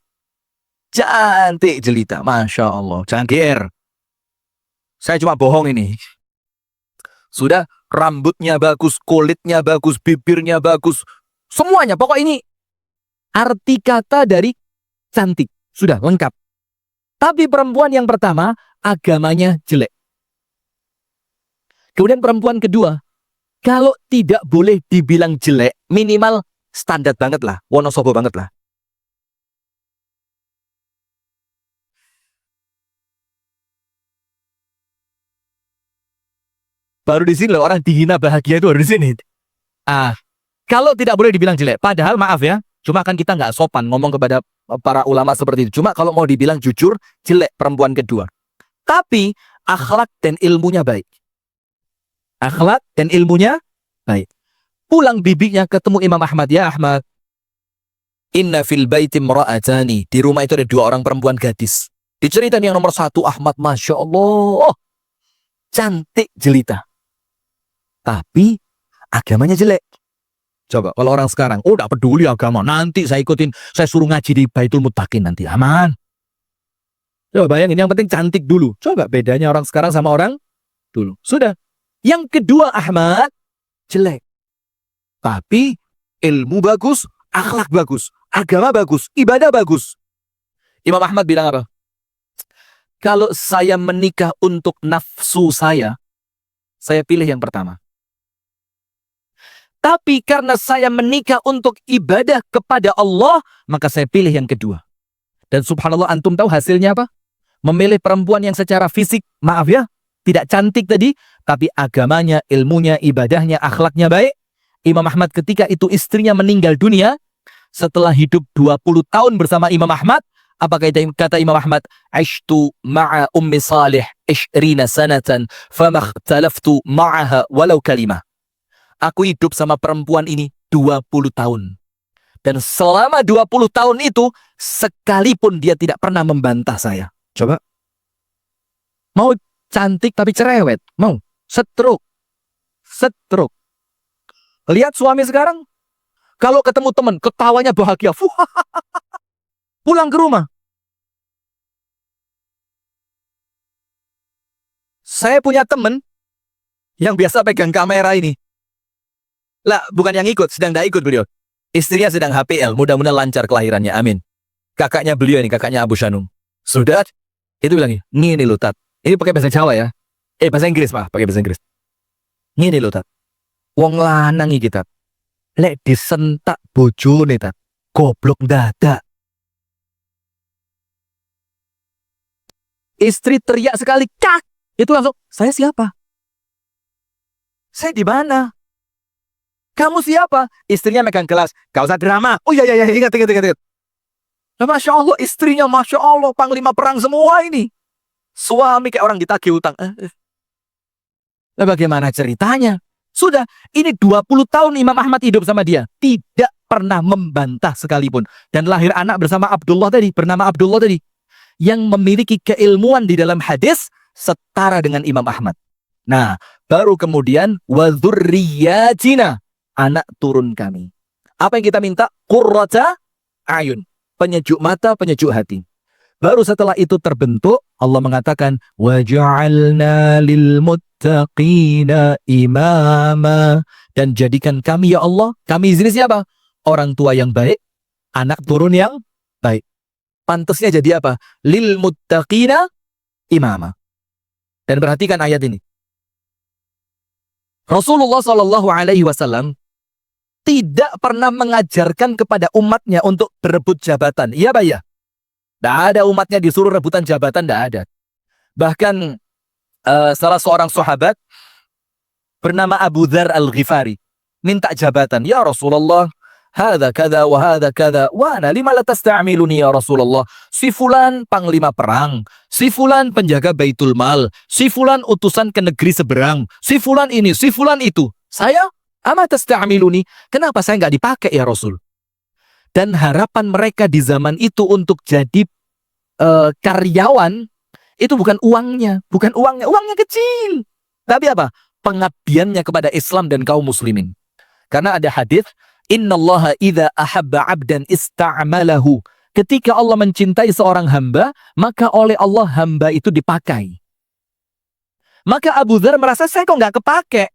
Cantik jelita, Masya Allah. Jangan GR. Saya cuma bohong ini. Sudah rambutnya bagus, kulitnya bagus, bibirnya bagus. Semuanya, pokok ini arti kata dari cantik. Sudah lengkap. Tapi perempuan yang pertama, agamanya jelek. Kemudian perempuan kedua, kalau tidak boleh dibilang jelek, minimal standar banget lah, Wonosobo banget lah. Baru di sini loh orang dihina bahagia itu baru di sini. Kalau tidak boleh dibilang jelek, padahal maaf ya, cuma kan kita nggak sopan ngomong kepada para ulama seperti itu. Cuma kalau mau dibilang jujur, jelek perempuan kedua. Tapi akhlak dan ilmunya baik. Akhlak dan ilmunya baik. Pulang bibinya ketemu Imam Ahmad. Ya Ahmad, inna fil baiti imra'atani. Di rumah itu ada 2 orang perempuan gadis. Diceritain yang nomor 1 Ahmad, Masya Allah, cantik jelita. Tapi agamanya jelek. Coba kalau orang sekarang, udah peduli agama, nanti saya ikutin, saya suruh ngaji di Baitul Muttaqin nanti aman. Coba bayangin, yang penting cantik dulu. Coba bedanya orang sekarang sama orang dulu. Sudah. Yang kedua Ahmad, jelek. Tapi ilmu bagus, akhlak bagus, agama bagus, ibadah bagus. Imam Ahmad bilang apa? Kalau saya menikah untuk nafsu saya pilih yang pertama. Tapi karena saya menikah untuk ibadah kepada Allah, maka saya pilih yang kedua. Dan subhanallah, antum tahu hasilnya apa? Memilih perempuan yang secara fisik, maaf ya, tidak cantik tadi, tapi agamanya, ilmunya, ibadahnya, akhlaknya baik. Imam Ahmad ketika itu istrinya meninggal dunia, setelah hidup 20 tahun bersama Imam Ahmad, apa kata Imam Ahmad? Aishtu ma'a ummi salih 20 sanatan, famakhtalaftu ma'aha walau kalimah. Aku hidup sama perempuan ini 20 tahun. Dan selama 20 tahun itu, sekalipun dia tidak pernah membantah saya. Coba. Mau cantik tapi cerewet. Mau. Setruk. Lihat suami sekarang. Kalau ketemu teman, ketawanya bahagia. Pulang ke rumah. Saya punya teman yang biasa pegang kamera ini. Lah, bukan yang ikut, sedang tidak ikut beliau. Istrinya sedang HPL, mudah-mudahan lancar kelahirannya, amin. Kakaknya beliau ini, kakaknya Abu Shanum. Sudah, itu bilang, ngini lo Tat. Ini pakai bahasa Jawa ya. Bahasa Inggris mah, pakai bahasa Inggris. Ngini lo Tat. Wong lanang iki Tat. Lek disentak bojone Tat. Goblok dadak. Istri teriak sekali, kak. Itu langsung, saya siapa? Saya di mana? Kamu siapa? Istrinya megang gelas. Gak usah drama. Oh iya, ingat. Nah, Masya Allah, istrinya Masya Allah, panglima perang semua ini. Suami kayak orang ditagih utang. Nah, bagaimana ceritanya? Sudah, ini 20 tahun Imam Ahmad hidup sama dia. Tidak pernah membantah sekalipun. Dan lahir anak bernama Abdullah tadi. Yang memiliki keilmuan di dalam hadis setara dengan Imam Ahmad. Nah, baru kemudian wadzurriyatina, anak turun kami. Apa yang kita minta? Qurrata ayun, penyejuk mata, penyejuk hati. Baru setelah itu terbentuk, Allah mengatakan waja'alna lil muttaqina imama, dan jadikan kami ya Allah, kami ini siapa? Orang tua yang baik, anak turun yang baik. Pantasnya jadi apa? Lil muttaqina imama. Dan perhatikan ayat ini. Rasulullah Shallallahu Alaihi Wasallam tidak pernah mengajarkan kepada umatnya untuk berebut jabatan. Iya, Pak ya? Tidak ada umatnya disuruh rebutan jabatan, tidak ada. Bahkan salah seorang sahabat bernama Abu Dzar Al-Ghifari minta jabatan. Ya Rasulullah, hadza kada wa hadza kada wa ana lima la tasta'miluni ya Rasulullah. Si fulan panglima perang, si fulan penjaga Baitul Mal, si fulan utusan ke negeri seberang, si fulan ini, si fulan itu. Saya ama tasta'miluni, kenapa saya enggak dipakai ya Rasul? Dan harapan mereka di zaman itu untuk jadi karyawan itu bukan uangnya, uangnya kecil. Tapi apa? Pengabdiannya kepada Islam dan kaum muslimin. Karena ada hadis, innallaha idza ahabba 'abdan ista'malahu. Ketika Allah mencintai seorang hamba, maka oleh Allah hamba itu dipakai. Maka Abu Dzar merasa, saya kok nggak kepake?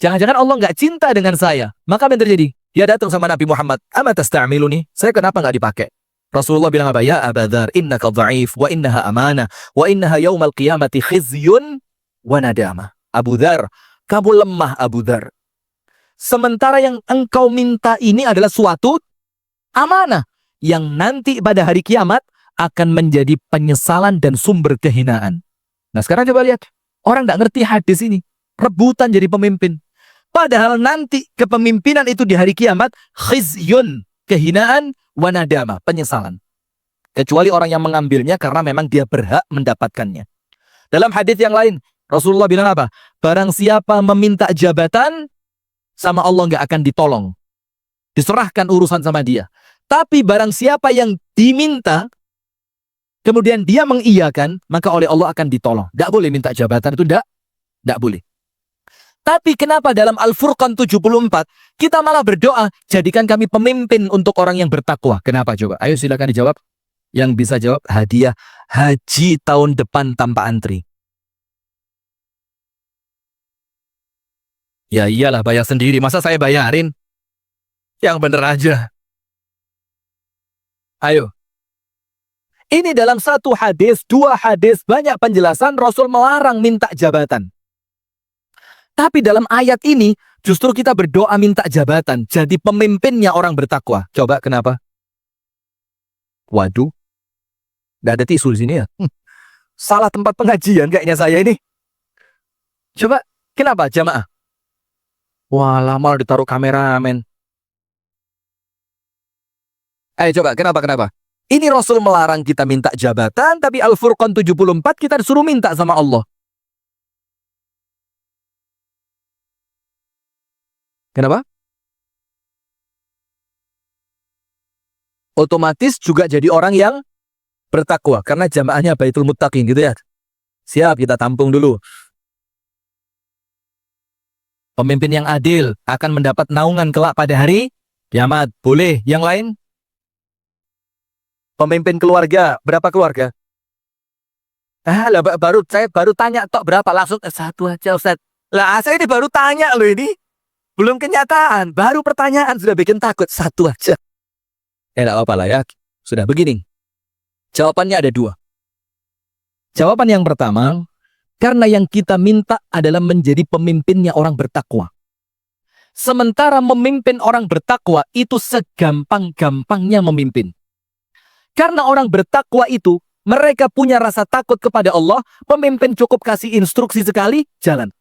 Jangan-jangan Allah nggak cinta dengan saya. Maka apa yang terjadi? Dia datang sama Nabi Muhammad, ama tasta'miluni? Saya kenapa nggak dipakai? Rasulullah bilang apa? Ya Abu Dzar, innaka dha'if wa innaha amanah wa innaha yaumal qiyamati khizyun wa nadamah. Abu Dzar, kamu lemah Abu Dzar. Sementara yang engkau minta ini adalah suatu amanah yang nanti pada hari kiamat akan menjadi penyesalan dan sumber kehinaan. Nah sekarang coba lihat, orang tidak ngerti hadis ini, rebutan jadi pemimpin. Padahal nanti kepemimpinan itu di hari kiamat khizyun, kehinaan, wanadama, penyesalan. Kecuali orang yang mengambilnya karena memang dia berhak mendapatkannya. Dalam hadis yang lain, Rasulullah bilang apa? Barang siapa meminta jabatan, sama Allah nggak akan ditolong. Diserahkan urusan sama dia. Tapi barang siapa yang diminta, kemudian dia mengiyakan, maka oleh Allah akan ditolong. Nggak boleh minta jabatan, itu nggak boleh. Tapi kenapa dalam Al-Furqan 74, kita malah berdoa, jadikan kami pemimpin untuk orang yang bertakwa. Kenapa coba? Ayo silakan dijawab. Yang bisa jawab, hadiah haji tahun depan tanpa antri. Ya iyalah, bayar sendiri. Masa saya bayarin? Yang bener aja. Ayo. Ini dalam satu hadis, dua hadis, banyak penjelasan Rasul melarang minta jabatan. Tapi dalam ayat ini, justru kita berdoa minta jabatan. Jadi pemimpinnya orang bertakwa. Coba kenapa? Waduh. Nggak ada tisu di sini ya? Salah tempat pengajian kayaknya saya ini. Coba, kenapa jamaah? Walah, malah ditaruh kameramen. Ayo coba, kenapa? Ini Rasul melarang kita minta jabatan, tapi Al-Furqan 74 kita disuruh minta sama Allah. Kenapa? Otomatis juga jadi orang yang bertakwa, karena jamaahnya Baitul Muttaqin gitu ya. Siap, kita tampung dulu. Pemimpin yang adil akan mendapat naungan kelak pada hari Kiamat, boleh. Yang lain? Pemimpin keluarga, berapa keluarga? Saya baru tanya tok berapa, langsung satu aja Ustaz. Lah, saya ini baru tanya loh ini. Belum kenyataan, baru pertanyaan sudah bikin takut, satu aja. Enggak apa-apa lah ya. Sudah begini. Jawabannya ada dua. Jawaban yang pertama, karena yang kita minta adalah menjadi pemimpinnya orang bertakwa. Sementara memimpin orang bertakwa itu segampang-gampangnya memimpin. Karena orang bertakwa itu, mereka punya rasa takut kepada Allah, pemimpin cukup kasih instruksi sekali, jalan.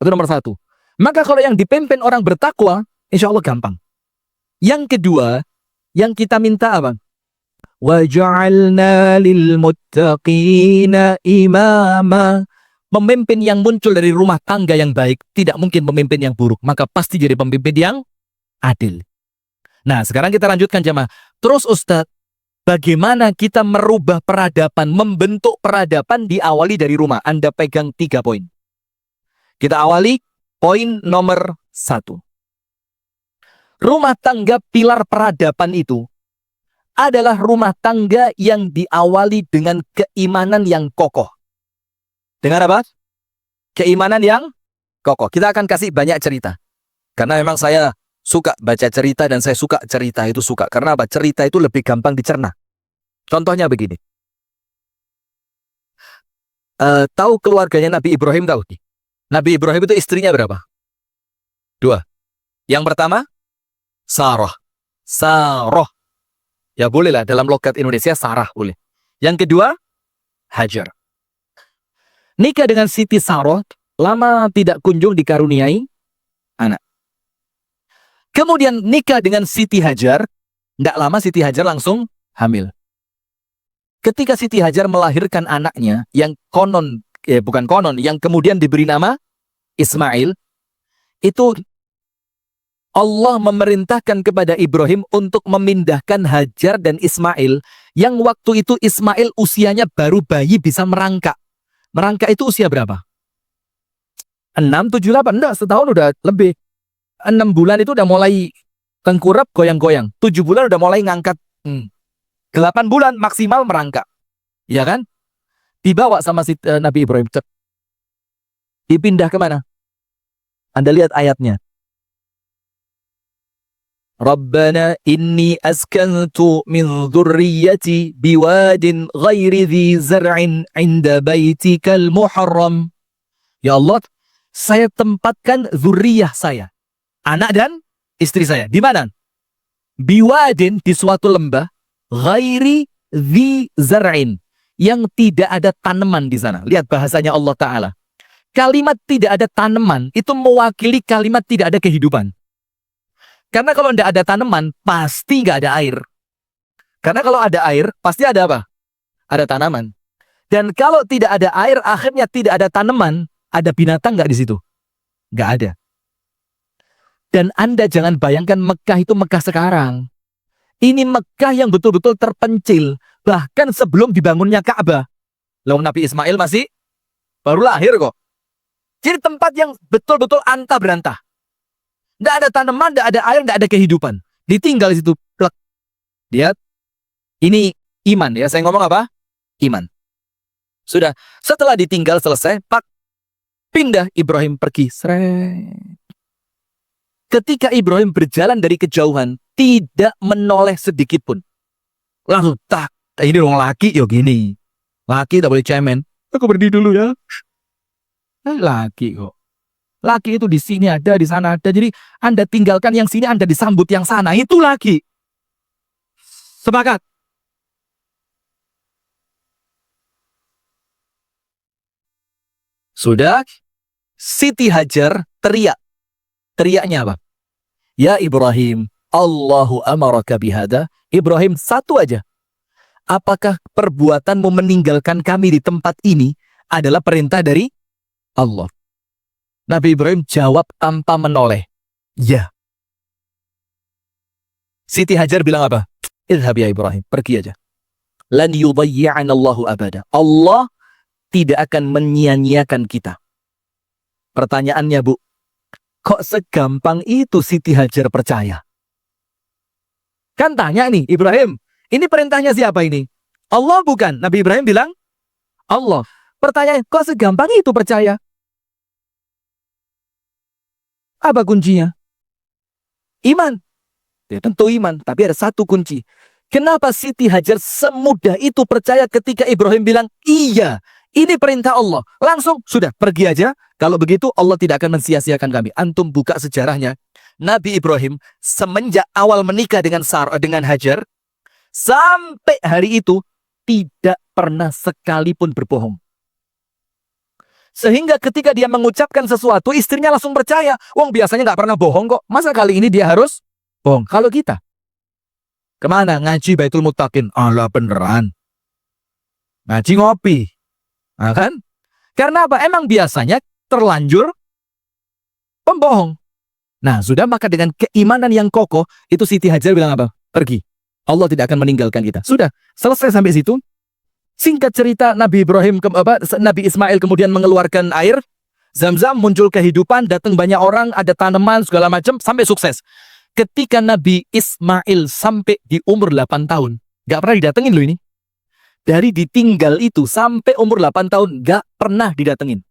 Itu nomor satu. Maka kalau yang dipimpin orang bertakwa, insya Allah gampang. Yang kedua, yang kita minta apa? وَجَعَلْنَا لِلْمُتَّقِينَ إِمَامًا. Pemimpin yang muncul dari rumah tangga yang baik, tidak mungkin pemimpin yang buruk. Maka pasti jadi pemimpin yang adil. Nah, sekarang kita lanjutkan jemaah. Terus Ustadz, bagaimana kita merubah peradaban, membentuk peradaban diawali dari rumah? Anda pegang 3 poin. Kita awali poin nomor 1. Rumah tangga pilar peradaban itu adalah rumah tangga yang diawali dengan keimanan yang kokoh. Dengan apa? Keimanan yang kokoh. Kita akan kasih banyak cerita. Karena memang saya suka baca cerita dan saya suka cerita itu suka. Karena apa? Cerita itu lebih gampang dicerna. Contohnya begini. Tahu keluarganya Nabi Ibrahim tahu? Nabi Ibrahim itu istrinya berapa? 2. Yang pertama, Sarah. Sarah. Ya bolehlah dalam logat Indonesia Sarah boleh. Yang kedua, Hajar. Nikah dengan Siti Sarah, lama tidak kunjung dikaruniai anak. Kemudian nikah dengan Siti Hajar, tidak lama Siti Hajar langsung hamil. Ketika Siti Hajar melahirkan anaknya, yang bukan konon, yang kemudian diberi nama Ismail, itu Allah memerintahkan kepada Ibrahim untuk memindahkan Hajar dan Ismail, yang waktu itu Ismail usianya baru bayi bisa merangkak. Merangkak itu usia berapa? 6, 7, 8. Enggak, setahun udah lebih. 6 bulan itu udah mulai tengkurap, goyang-goyang. 7 bulan udah mulai ngangkat. 8 bulan maksimal merangkak. Ya kan? Dibawa sama Nabi Ibrahim. Dipindah kemana? Anda lihat ayatnya. Rabbana inni askantu min dhurriyyati biwadin ghairi dhi zar'in 'inda baitikal muharram. Ya Allah, saya tempatkan zuriyah saya, anak dan istri saya. Di mana? Biwadin, di suatu lembah, ghairi dhi zar'in, yang tidak ada tanaman di sana. Lihat bahasanya Allah Ta'ala. Kalimat tidak ada tanaman itu mewakili kalimat tidak ada kehidupan. Karena kalau tidak ada tanaman, pasti nggak ada air. Karena kalau ada air, pasti ada apa? Ada tanaman. Dan kalau tidak ada air, akhirnya tidak ada tanaman, ada binatang nggak di situ? Nggak ada. Dan Anda jangan bayangkan Mekah itu Mekah sekarang. Ini Mekah yang betul-betul terpencil. Bahkan sebelum dibangunnya Ka'bah. Lalu Nabi Ismail masih baru lahir kok. Jadi tempat yang betul-betul antah berantah. Tidak ada tanaman, tidak ada air, tidak ada kehidupan. Ditinggal di situ. Lihat. Ini iman ya. Saya ngomong apa? Iman. Sudah. Setelah ditinggal selesai, pindah Ibrahim pergi. Ketika Ibrahim berjalan dari kejauhan, tidak menoleh sedikit pun. Langsung tak. Ini orang laki ya gini. Laki tak boleh cemen. Aku berdiri dulu ya. Laki kok. Laki itu di sini ada, di sana ada. Jadi Anda tinggalkan yang sini, Anda disambut yang sana. Itu laki. Sepakat? Sudah. Siti Hajar teriak. Teriaknya apa? Ya Ibrahim, Allahu amaraka bihada. Ibrahim, satu aja. Apakah perbuatanmu meninggalkan kami di tempat ini adalah perintah dari Allah? Nabi Ibrahim jawab tanpa menoleh. Ya. Siti Hajar bilang apa? Idhab ya Ibrahim, pergi aja. Lan yudayyi'ana Allahu abada. Allah tidak akan menyia-nyiakan kita. Pertanyaannya Bu, kok segampang itu Siti Hajar percaya? Kan tanya nih, Ibrahim, ini perintahnya siapa ini? Allah bukan? Nabi Ibrahim bilang, Allah. Pertanyaan, kok segampang itu percaya? Apa kuncinya? Iman. Ya, tentu iman, tapi ada satu kunci. Kenapa Siti Hajar semudah itu percaya ketika Ibrahim bilang, iya, ini perintah Allah. Langsung, sudah, pergi aja. Kalau begitu, Allah tidak akan mensia-siakan kami. Antum buka sejarahnya. Nabi Ibrahim semenjak awal menikah dengan dengan Hajar, sampai hari itu, tidak pernah sekalipun berbohong. Sehingga ketika dia mengucapkan sesuatu, istrinya langsung percaya. Wong biasanya nggak pernah bohong kok. Masa kali ini dia harus bohong? Kalau kita, kemana? Ngaji Baitul Muttaqin. Alah beneran. Ngaji ngopi. Nah, kan? Karena apa? Emang biasanya terlanjur pembohong. Nah, sudah, maka dengan keimanan yang kokoh, itu Siti Hajar bilang apa? Pergi. Allah tidak akan meninggalkan kita. Sudah, selesai sampai situ. Singkat cerita, Nabi Ismail kemudian mengeluarkan air Zam-Zam, muncul kehidupan, datang banyak orang, ada tanaman segala macam, sampai sukses. Ketika Nabi Ismail sampai di umur 8 tahun, gak pernah didatengin loh ini. Dari ditinggal itu sampai umur 8 tahun gak pernah didatengin.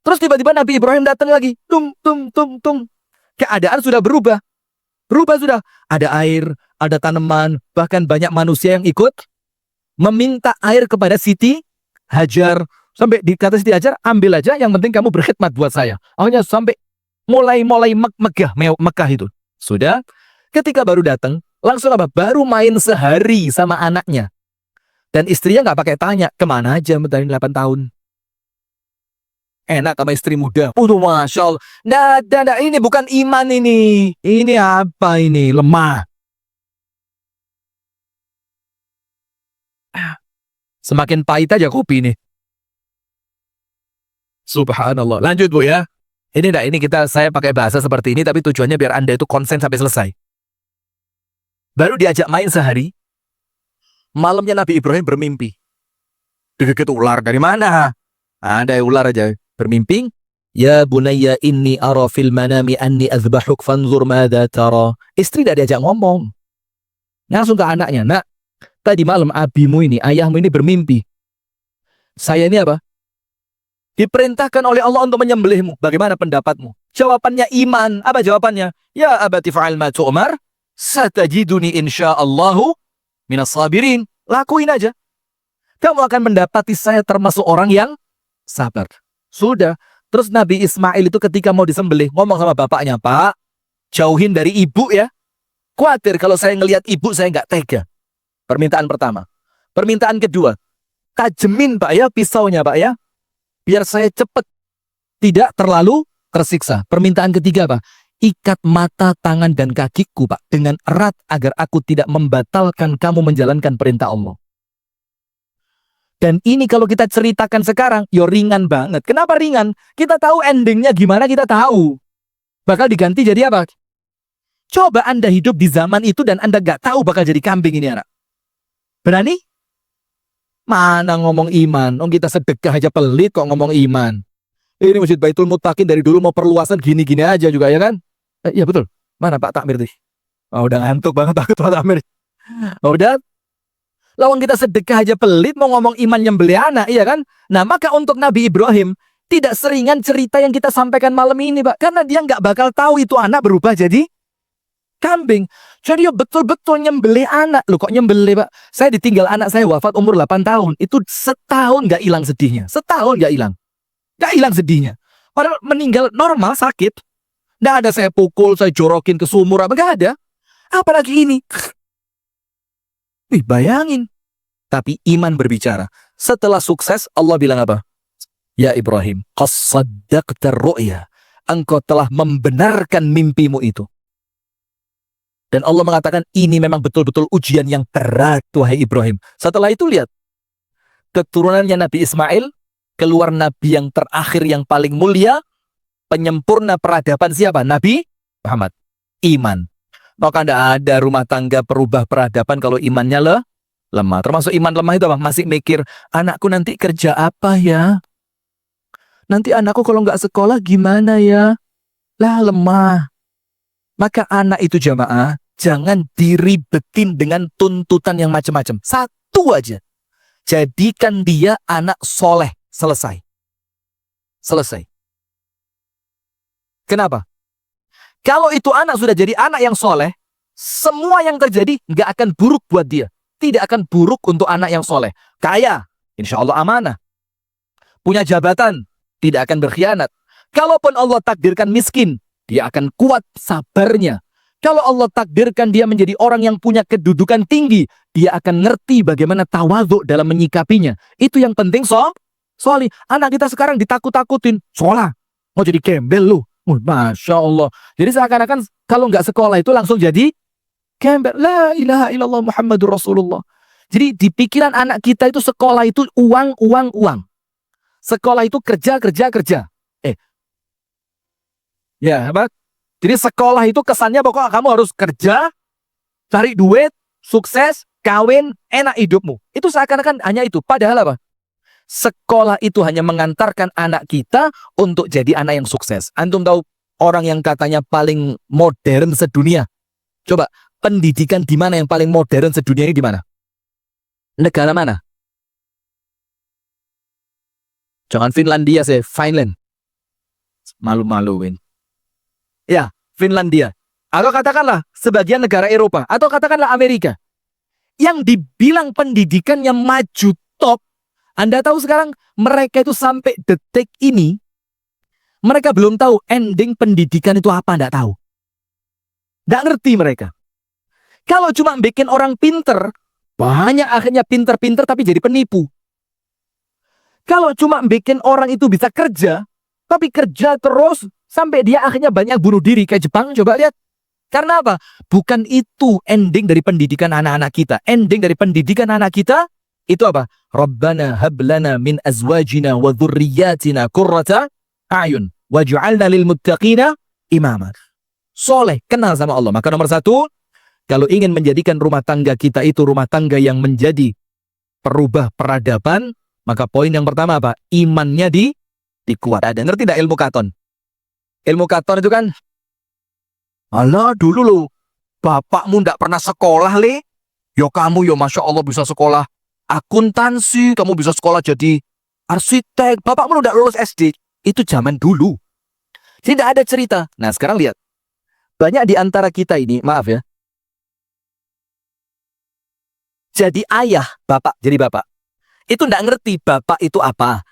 Terus tiba-tiba Nabi Ibrahim datang lagi, tung tung tung tung. Keadaan sudah berubah. Berubah sudah. Ada air, ada tanaman, bahkan banyak manusia yang ikut meminta air kepada Siti Hajar. Sampai dikata Siti Hajar, ambil aja, yang penting kamu berkhidmat buat saya. Akhirnya sampai mulai Mekah itu. Sudah, ketika baru datang, langsung apa? Baru main sehari sama anaknya. Dan istrinya nggak pakai tanya, kemana aja dari 8 tahun. Enak sama istri muda. Masya Allah. Nah, ini bukan iman ini. Ini apa ini? Lemah. Semakin pahit aja kopi ini. Subhanallah. Lanjut Bu ya. Ini saya pakai bahasa seperti ini, tapi tujuannya biar Anda itu konsen sampai selesai. Baru diajak main sehari, malamnya Nabi Ibrahim bermimpi. Digigit ular dari mana? Ada ular aja bermimpi. Ya bunayya inni ara fil manami anni azbahuk fanzur madza tara. Istri tidak diajak ngomong. Langsung ke anaknya, nak, tadi malam abimu ini, ayahmu ini bermimpi. Saya ini apa? Diperintahkan oleh Allah untuk menyembelihmu. Bagaimana pendapatmu? Jawabannya iman. Apa jawabannya? Ya abati fa'al ma tu'mar, satajiduni insyaallahu minas sabirin. Lakuin aja. Kamu akan mendapati saya termasuk orang yang sabar. Sudah. Terus Nabi Ismail itu ketika mau disembelih, ngomong sama bapaknya, Pak, jauhin dari ibu ya. Khawatir kalau saya ngelihat ibu, saya nggak tega. Permintaan pertama. Permintaan kedua, tajemin Pak ya pisaunya Pak ya, biar saya cepat tidak terlalu tersiksa. Permintaan ketiga Pak, ikat mata, tangan, dan kakiku Pak dengan erat agar aku tidak membatalkan kamu menjalankan perintah Allah. Dan ini kalau kita ceritakan sekarang, yo ringan banget. Kenapa ringan? Kita tahu endingnya gimana, kita tahu. Bakal diganti jadi apa? Coba Anda hidup di zaman itu dan Anda gak tahu bakal jadi kambing ini anak. Berani? Mana ngomong iman? Kita sedekah aja pelit kok ngomong iman. Ini Masjid Baitul Muttaqin dari dulu mau perluasan gini-gini aja juga ya kan? Iya betul. Mana Pak Takmir tuh? Oh, udah ngantuk banget takut Pak Takmir. Oh, udah. Lawan kita sedekah aja pelit mau ngomong iman nyembelih anak, iya kan? Nah, maka untuk Nabi Ibrahim tidak seringan cerita yang kita sampaikan malam ini, Pak. Karena dia nggak bakal tahu itu anak berubah jadi kambing. Jadi betul-betul nyembelih anak. Loh kok nyembelih Pak? Saya ditinggal anak saya wafat umur 8 tahun. Itu setahun gak hilang sedihnya. Setahun gak hilang. Gak hilang sedihnya. Padahal meninggal normal sakit. Nggak ada saya pukul, saya jorokin ke sumur. Apa gak ada. Apalagi ini. Wih bayangin. Tapi iman berbicara. Setelah sukses Allah bilang apa? Ya Ibrahim, qasaddaqta ru'ya. Engkau telah membenarkan mimpimu itu. Dan Allah mengatakan ini memang betul-betul ujian yang berat, wahai Ibrahim. Setelah itu lihat, keturunannya Nabi Ismail, keluar Nabi yang terakhir yang paling mulia, penyempurna peradaban siapa? Nabi Muhammad. Iman. Maka tidak ada rumah tangga perubah peradaban kalau imannya lemah. Termasuk iman lemah itu apa? Masih mikir, anakku nanti kerja apa ya? Nanti anakku kalau nggak sekolah gimana ya? Lah lemah. Maka anak itu jamaah, Jangan diribetin dengan tuntutan yang macam-macam. Satu aja. Jadikan dia anak soleh. Selesai. Selesai. Kenapa? Kalau itu anak sudah jadi anak yang soleh, semua yang terjadi nggak akan buruk buat dia. Tidak akan buruk untuk anak yang soleh. Kaya, insya Allah amanah. Punya jabatan, tidak akan berkhianat. Kalaupun Allah takdirkan miskin, dia akan kuat sabarnya. Kalau Allah takdirkan dia menjadi orang yang punya kedudukan tinggi, dia akan ngerti bagaimana tawadhu dalam menyikapinya. Itu yang penting, Soalnya anak kita sekarang ditakut-takutin. Sekolah, mau jadi gembel lu. Masya Allah. Jadi seakan-akan kalau nggak sekolah itu langsung jadi gembel. La ilaha illallah Muhammadur Rasulullah. Jadi di pikiran anak kita itu sekolah itu uang, uang, uang. Sekolah itu kerja, kerja, kerja. Ya, apa? Jadi sekolah itu kesannya pokoknya kamu harus kerja, cari duit, sukses, kawin, enak hidupmu. Itu seakan-akan hanya itu. Padahal apa? Sekolah itu hanya mengantarkan anak kita untuk jadi anak yang sukses. Antum tahu orang yang katanya paling modern sedunia? Coba, pendidikan di mana yang paling modern sedunia ini di mana? Negara mana? Jangan Finlandia sih, Finland. Malu-maluin. Ya, Finlandia. Atau katakanlah sebagian negara Eropa. Atau katakanlah Amerika. Yang dibilang pendidikannya maju top. Anda tahu sekarang mereka itu sampai detik ini. Mereka belum tahu ending pendidikan itu apa. Nggak tahu. Nggak ngerti mereka. Kalau cuma bikin orang pinter. Banyak akhirnya pinter-pinter tapi jadi penipu. Kalau cuma bikin orang itu bisa kerja. Tapi kerja terus. Sampai dia akhirnya banyak bunuh diri kayak Jepang, coba lihat. Karena apa? Bukan itu ending dari pendidikan anak-anak kita. Ending dari pendidikan anak kita, itu apa? Rabbana hablana min azwajina wa dhurriyyatina qurrata a'yun waj'alna lil muttaqina imama. Soleh, kenal sama Allah. Maka nomor satu, kalau ingin menjadikan rumah tangga kita itu rumah tangga yang menjadi perubah peradaban, maka poin yang pertama apa? Imannya dikuat. Ada ngerti tidak ilmu katon? Ilmu katon itu kan, alah dulu lo, bapakmu ndak pernah sekolah le, yo kamu yo masya Allah bisa sekolah akuntansi, kamu bisa sekolah jadi arsitek, bapakmu ndak lulus SD, itu zaman dulu, tidak ada cerita. Nah sekarang lihat, banyak di antara kita ini, maaf ya, jadi ayah, bapak, jadi bapak, itu ndak ngerti bapak itu apa,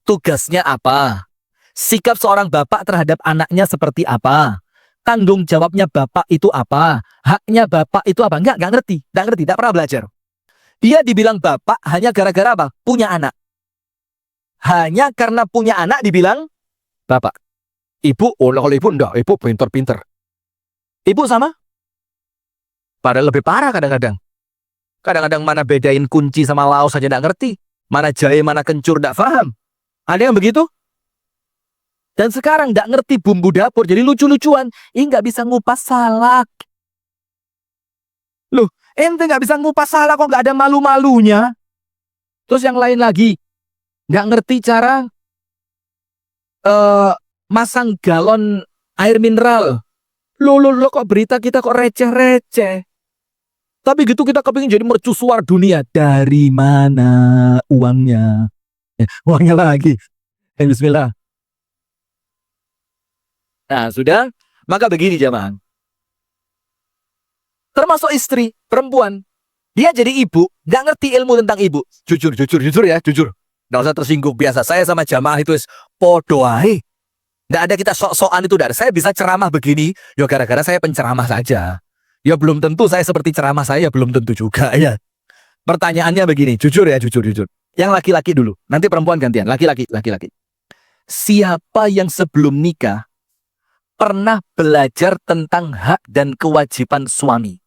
tugasnya apa. Sikap seorang bapak terhadap anaknya seperti apa? Tanggung jawabnya bapak itu apa? Haknya bapak itu apa? Enggak ngerti. Enggak pernah belajar. Dia dibilang bapak hanya gara-gara apa? Punya anak. Hanya karena punya anak dibilang bapak. Ibu, kalau ibu enggak, ibu pinter-pinter. Ibu sama? Padahal lebih parah kadang-kadang. Kadang-kadang mana bedain kunci sama laos saja enggak ngerti. Mana jahe, mana kencur enggak paham. Ada yang begitu? Dan sekarang nggak ngerti bumbu dapur, jadi lucu-lucuan. Ih, nggak bisa ngupas salak. Loh, ente nggak bisa ngupas salak kok nggak ada malu-malunya. Terus yang lain lagi, nggak ngerti cara masang galon air mineral. Loh, kok berita kita kok receh-receh. Tapi gitu kita kepingin jadi mercusuar dunia. Dari mana uangnya? Uangnya lagi. Bismillah. Nah, sudah. Maka begini jamaah. Termasuk istri, perempuan. Dia jadi ibu, nggak ngerti ilmu tentang ibu. Jujur ya, jujur. Nggak usah tersinggung, biasa. Saya sama jamaah itu podo ae. Nggak ada kita sok-sokan itu. Saya bisa ceramah begini, ya gara-gara saya penceramah saja. Ya belum tentu saya seperti ceramah saya, belum tentu juga ya. Pertanyaannya begini, jujur ya, jujur. Yang laki-laki dulu, nanti perempuan gantian. Laki-laki. Siapa yang sebelum nikah pernah belajar tentang hak dan kewajiban suami?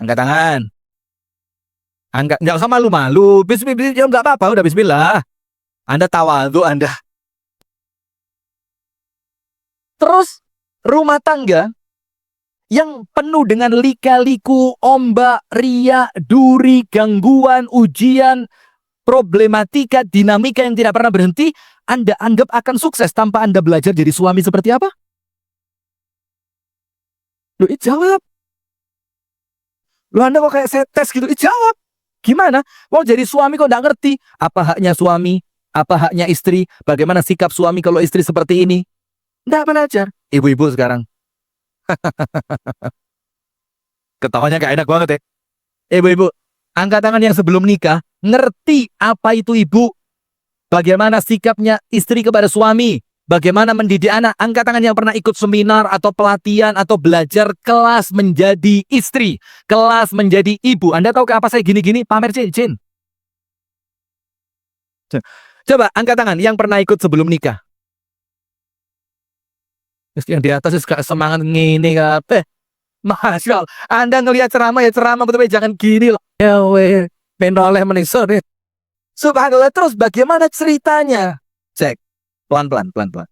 Angkat tangan. Nggak usah malu-malu. Bismillah, ya nggak apa-apa, udah bismillah. Anda tawadhu, Anda. Terus, rumah tangga yang penuh dengan lika-liku, ombak, riak, duri, gangguan, ujian, problematika, dinamika yang tidak pernah berhenti, Anda anggap akan sukses tanpa Anda belajar jadi suami seperti apa? Loh, jawab. Loh, Anda kok kayak saya tes gitu? Jawab. Gimana? Mau jadi suami kok nggak ngerti? Apa haknya suami? Apa haknya istri? Bagaimana sikap suami kalau istri seperti ini? Nggak belajar. Ibu-ibu sekarang. Ketawanya gak enak banget ya. Ibu-ibu, angkat tangan yang sebelum nikah, ngerti apa itu ibu? Bagaimana sikapnya istri kepada suami? Bagaimana mendidik anak? Angkat tangan yang pernah ikut seminar atau pelatihan atau belajar kelas menjadi istri, kelas menjadi ibu. Anda tahu apa saya gini-gini? Pamer cincin. Coba angkat tangan yang pernah ikut sebelum nikah. Yang di atas semangat ngini kabeh. Masya Allah, Anda ngelihat ceramah ya ceramah, betul jangan gini loh. Ya weh, penoleh mening sore. Subhanallah, terus bagaimana ceritanya? Cek, pelan-pelan, pelan-pelan.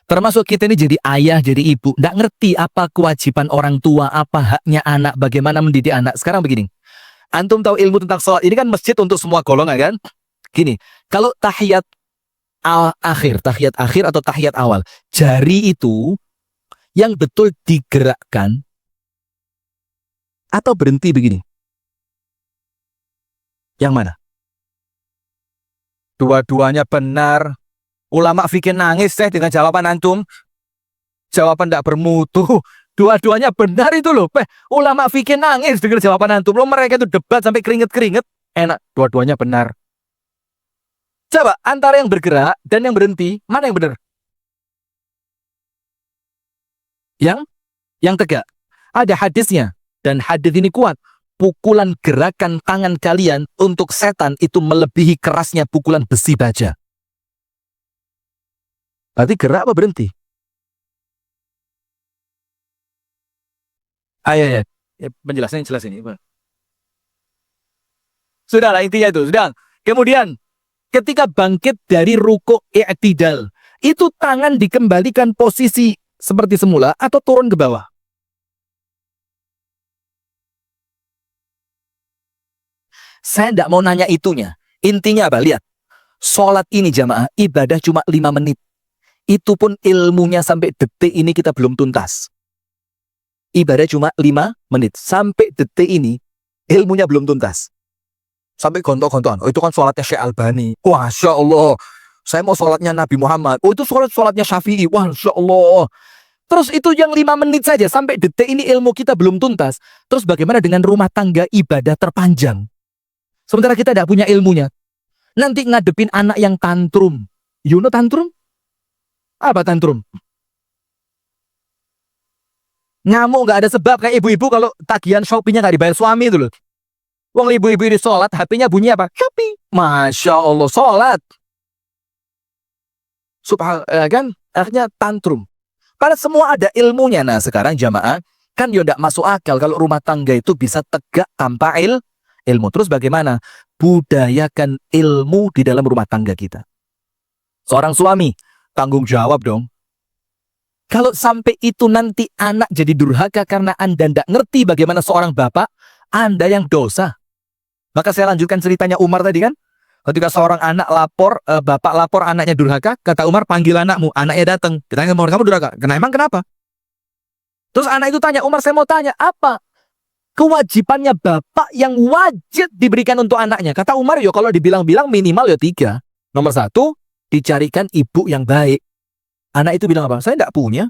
Termasuk kita ini jadi ayah, jadi ibu, nggak ngerti apa kewajiban orang tua, apa haknya anak, bagaimana mendidik anak. Sekarang begini, antum tahu ilmu tentang sholat, ini kan masjid untuk semua golongan kan? Gini, kalau tahiyat akhir atau tahiyat awal, jari itu yang betul digerakkan atau berhenti begini? Yang mana? Dua-duanya benar. Ulama fikih nangis dengan jawaban antum. Jawaban tidak bermutu. Dua-duanya benar itu loh. Ulama fikih nangis dengan jawaban antum. Loh, mereka itu debat sampai keringet-keringet. Enak, dua-duanya benar. Coba antara yang bergerak dan yang berhenti, mana yang benar? Yang tegak. Ada hadisnya, dan hadis ini kuat. Pukulan gerakan tangan kalian untuk setan itu melebihi kerasnya pukulan besi baja. Berarti gerak apa berhenti? Ya, penjelasannya jelas ini. Sudahlah, intinya itu. Sudah. Kemudian, ketika bangkit dari rukuk i'tidal, itu tangan dikembalikan posisi seperti semula atau turun ke bawah? Saya tidak mau nanya itunya. Intinya apa? Lihat. Sholat ini jamaah, ibadah cuma 5 menit. Itu pun ilmunya sampai detik ini kita belum tuntas. Ibadah cuma 5 menit. Sampai detik ini, ilmunya belum tuntas. Sampai gontok-gontokan. Oh, itu kan sholatnya Syekh Albani. Wah, Masya Allah. Saya mau sholatnya Nabi Muhammad. Oh, itu sholatnya Syafi'i. Wah, Masya Allah. Terus itu yang 5 menit saja. Sampai detik ini ilmu kita belum tuntas. Terus bagaimana dengan rumah tangga ibadah terpanjang? Sementara kita tidak punya ilmunya. Nanti ngadepin anak yang tantrum. You know tantrum? Apa tantrum? Ngamuk nggak ada sebab, kayak ibu-ibu kalau tagihan Shopee-nya nggak dibayar suami itu loh. Wong ibu-ibu ini sholat, HP-nya bunyi apa? Shopee. Masya Allah, sholat. Subhanallah, kan? Akhirnya tantrum. Padahal semua ada ilmunya. Nah sekarang jamaah, kan ya nggak masuk akal kalau rumah tangga itu bisa tegak tanpa ilmu. Terus bagaimana? Budayakan ilmu di dalam rumah tangga kita. Seorang suami, tanggung jawab dong. Kalau sampai itu nanti anak jadi durhaka karena Anda tidak ngerti bagaimana seorang bapak, Anda yang dosa. Maka saya lanjutkan ceritanya Umar tadi kan. Ketika seorang anak lapor, bapak lapor anaknya durhaka, kata Umar, panggil anakmu. Anaknya datang. Ditanya, kamu durhaka? Emang kenapa? Terus anak itu tanya, Umar saya mau tanya, apa kewajibannya bapak yang wajib diberikan untuk anaknya? Kata Umar, yo kalau dibilang-bilang minimal yo 3. Nomor 1, dicarikan ibu yang baik. Anak itu bilang apa? Saya tidak punya.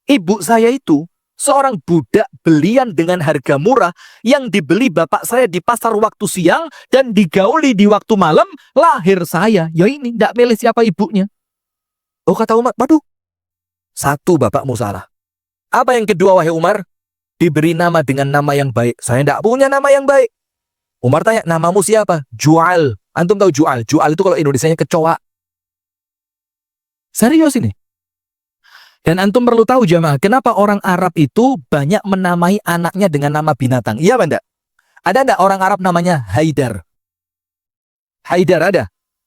Ibu saya itu seorang budak belian dengan harga murah yang dibeli bapak saya di pasar waktu siang dan digauli di waktu malam. Lahir saya. Ya ini, tidak milih siapa ibunya. Oh, kata Umar, waduh. 1, bapakmu salah. Apa yang kedua, wahai Umar? Diberi nama dengan nama yang baik. Saya tidak punya nama yang baik. Umar tanya, namamu siapa? Jual. Antum tahu Jual? Jual itu kalau Indonesianya kecoa. Serius ini. Dan antum perlu tahu jamaah, kenapa orang Arab itu banyak menamai anaknya dengan nama binatang. Iya apa enggak? Ada enggak orang Arab namanya Haidar? Haidar ada?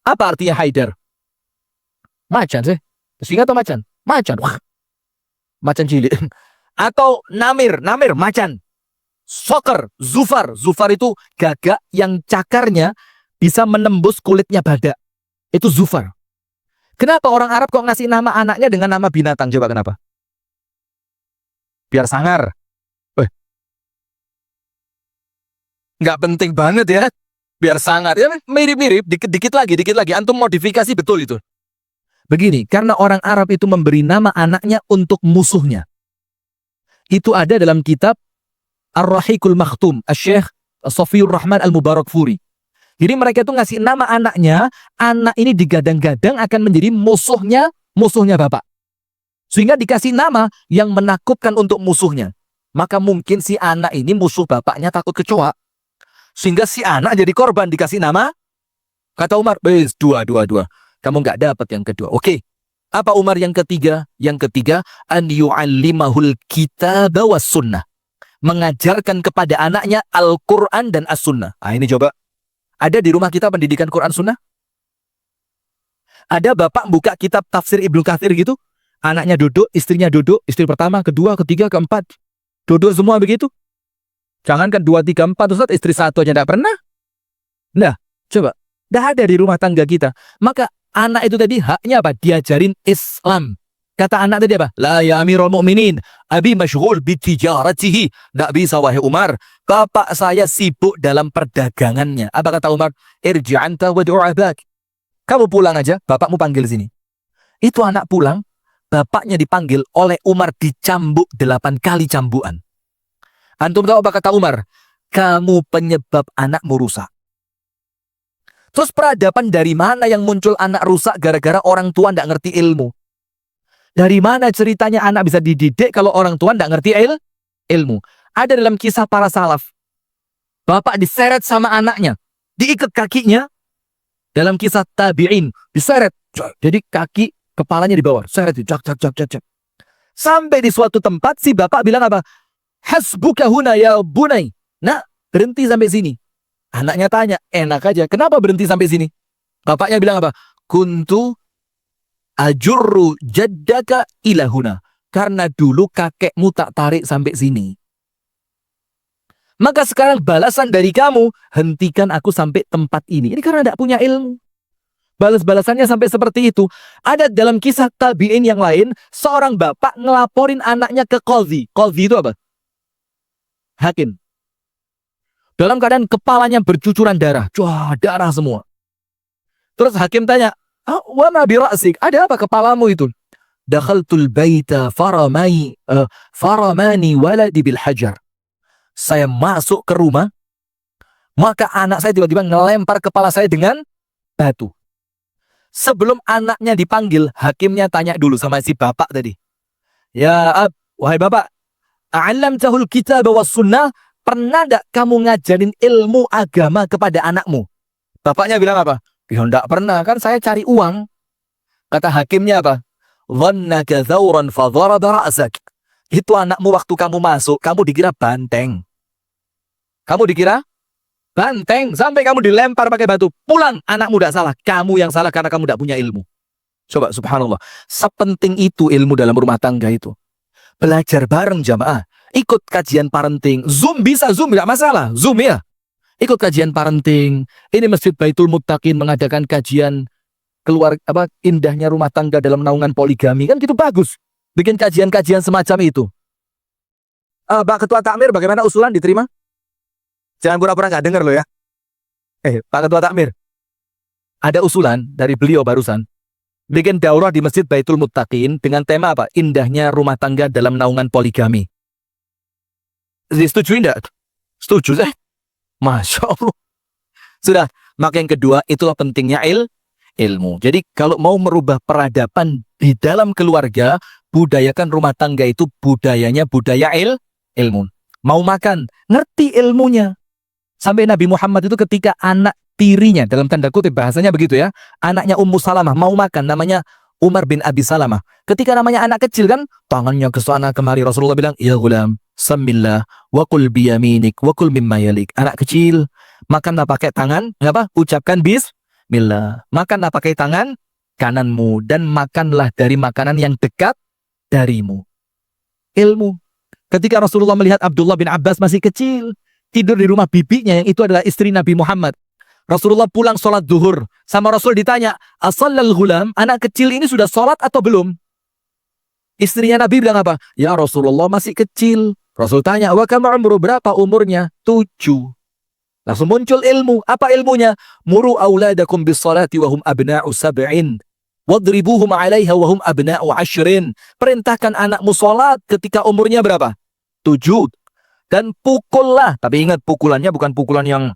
Apa artinya Haidar? Macan sih. Singa atau macan? Macan. Wah. Macan cilik. Atau Namir, macan. Soker, Zufar. Zufar itu gagak yang cakarnya bisa menembus kulitnya badak. Itu Zufar. Kenapa orang Arab kok ngasih nama anaknya dengan nama binatang? Coba kenapa? biar sangar. Nggak penting banget ya, biar sangar. Ya mirip-mirip, dikit-dikit lagi. Antum modifikasi betul itu. Begini, karena orang Arab itu memberi nama anaknya untuk musuhnya. Itu ada dalam kitab Ar-Rahiqul Makhtum, Asy-Syaikh Shafiyur Rahman Al-Mubarakfuri. Jadi mereka itu ngasih nama anaknya, anak ini digadang-gadang akan menjadi musuhnya bapak. Sehingga dikasih nama yang menakutkan untuk musuhnya. Maka mungkin si anak ini musuh bapaknya takut kecoa. Sehingga si anak jadi korban, dikasih nama. Kata Umar, dua. Kamu nggak dapat yang kedua. Oke. Apa Umar yang ketiga? Yang ketiga, an yu'allimahul kitaba was sunnah. Mengajarkan kepada anaknya Al-Quran dan As-Sunnah. Nah ini coba. Ada di rumah kita pendidikan Quran Sunnah? Ada bapak buka kitab tafsir Ibnu Katsir gitu? Anaknya duduk, istrinya duduk, istri pertama, kedua, ketiga, keempat. Duduk semua begitu? Jangankan 2, 3, 4, Ustaz, istri satu aja tidak pernah. Nah, coba. Tidak ada di rumah tangga kita. Maka anak itu tadi haknya apa? Diajarin Islam. Kata anak tadi apa? La ya amirul mu'minin, abi masyghul bitijaratihi. Tidak bisa wahai Umar. Bapak saya sibuk dalam perdagangannya. Apa kata Umar? Irji' anta wad'u abak. Kamu pulang aja, bapakmu panggil sini. Itu anak pulang, bapaknya dipanggil oleh Umar dicambuk 8 kali cambukan. Antum tahu apa kata Umar? Kamu penyebab anakmu rusak. Terus peradaban dari mana yang muncul anak rusak gara-gara orang tua tidak ngerti ilmu? Dari mana ceritanya anak bisa dididik kalau orang tua tidak ngerti ilmu? Ada dalam kisah para salaf. Bapak diseret sama anaknya. Diikat kakinya. Dalam kisah tabi'in. Diseret. Jadi kaki, kepalanya di bawah. Seret. Jak. Sampai di suatu tempat si bapak bilang apa? Hasbuka huna ya bunai. Nah, berhenti sampai sini. Anaknya tanya, enak aja. Kenapa berhenti sampai sini? Bapaknya bilang apa? Kuntu ajurru jaddaka ilahuna. Karena dulu kakekmu tak tarik sampai sini. Maka sekarang balasan dari kamu, hentikan aku sampai tempat ini. Ini karena tidak punya ilmu. Balas-balasannya sampai seperti itu. Ada dalam kisah tabi'in yang lain, seorang bapak ngelaporin anaknya ke qadhi. Qadhi itu apa? Hakim. Dalam keadaan kepalanya bercucuran darah. Wah, darah semua. Terus hakim tanya, wa ma bi ra'sik? Ada apa kepalamu itu? Dakhaltul baita faramani waladi bil hajar. Saya masuk ke rumah, maka anak saya tiba-tiba ngelempar kepala saya dengan batu. Sebelum anaknya dipanggil, hakimnya tanya dulu sama si bapak tadi. Ya, wahai bapak, a'allamtahul kitab was sunnah? Pernah enggak kamu ngajarin ilmu agama kepada anakmu? Bapaknya bilang apa? Ya enggak pernah, kan saya cari uang. Kata hakimnya apa? Dhannaka thawran fa dharaba ra'sak. Itu anakmu waktu kamu masuk, kamu dikira banteng. Kamu dikira banteng sampai kamu dilempar pakai batu. Pulang, anakmu tidak salah. Kamu yang salah karena kamu tidak punya ilmu. Coba subhanallah. Sepenting itu ilmu dalam rumah tangga itu. Belajar bareng jamaah. Ikut kajian parenting. Zoom bisa, Zoom tidak masalah. Zoom ya. Ikut kajian parenting. Ini Masjid Baitul Muttaqin mengadakan kajian keluar indahnya rumah tangga dalam naungan poligami. Kan gitu bagus. Bikin kajian-kajian semacam itu. Pak Ketua Takmir, bagaimana usulan diterima? Jangan pura-pura nggak dengar loh ya. Pak Ketua Takmir, ada usulan dari beliau barusan. Bikin daurah di Masjid Baitul Muttaqin dengan tema apa? Indahnya rumah tangga dalam naungan poligami. Disetujui enggak? Setuju saya. Masya Allah. Sudah, maka yang kedua, itulah pentingnya ilmu. Jadi kalau mau merubah peradaban di dalam keluarga, budayakan rumah tangga itu budayanya budaya ilmu. Mau makan, ngerti ilmunya. Sampai Nabi Muhammad itu ketika anak tirinya, dalam tanda kutip bahasanya begitu ya, anaknya Ummu Salamah mau makan, namanya Umar bin Abi Salamah. Ketika namanya anak kecil kan, tangannya ke sana kemari, Rasulullah bilang, ya gulam, samillah, wa kul biyaminik, wa kul mimma yalik. Anak kecil, makanlah pakai tangan, ucapkan bismillah. Makanlah pakai tangan kananmu, dan makanlah dari makanan yang dekat darimu. Ilmu. Ketika Rasulullah melihat Abdullah bin Abbas masih kecil, tidur di rumah bibinya yang itu adalah istri Nabi Muhammad. Rasulullah pulang sholat duhur. Sama Rasul ditanya, asallal ghulam, anak kecil ini sudah sholat atau belum? Istrinya Nabi bilang apa? Ya Rasulullah masih kecil. Rasul tanya, wa kam umru, berapa umurnya? 7. Langsung muncul ilmu. Apa ilmunya? Muru auladakum bis salati wa hum abna'u sab'in. Wadribuhum 'alaiha wa hum abna'u 'ashrin. Perintahkan anakmu salat ketika umurnya berapa? 7. Dan pukullah. Tapi ingat, pukulannya bukan pukulan yang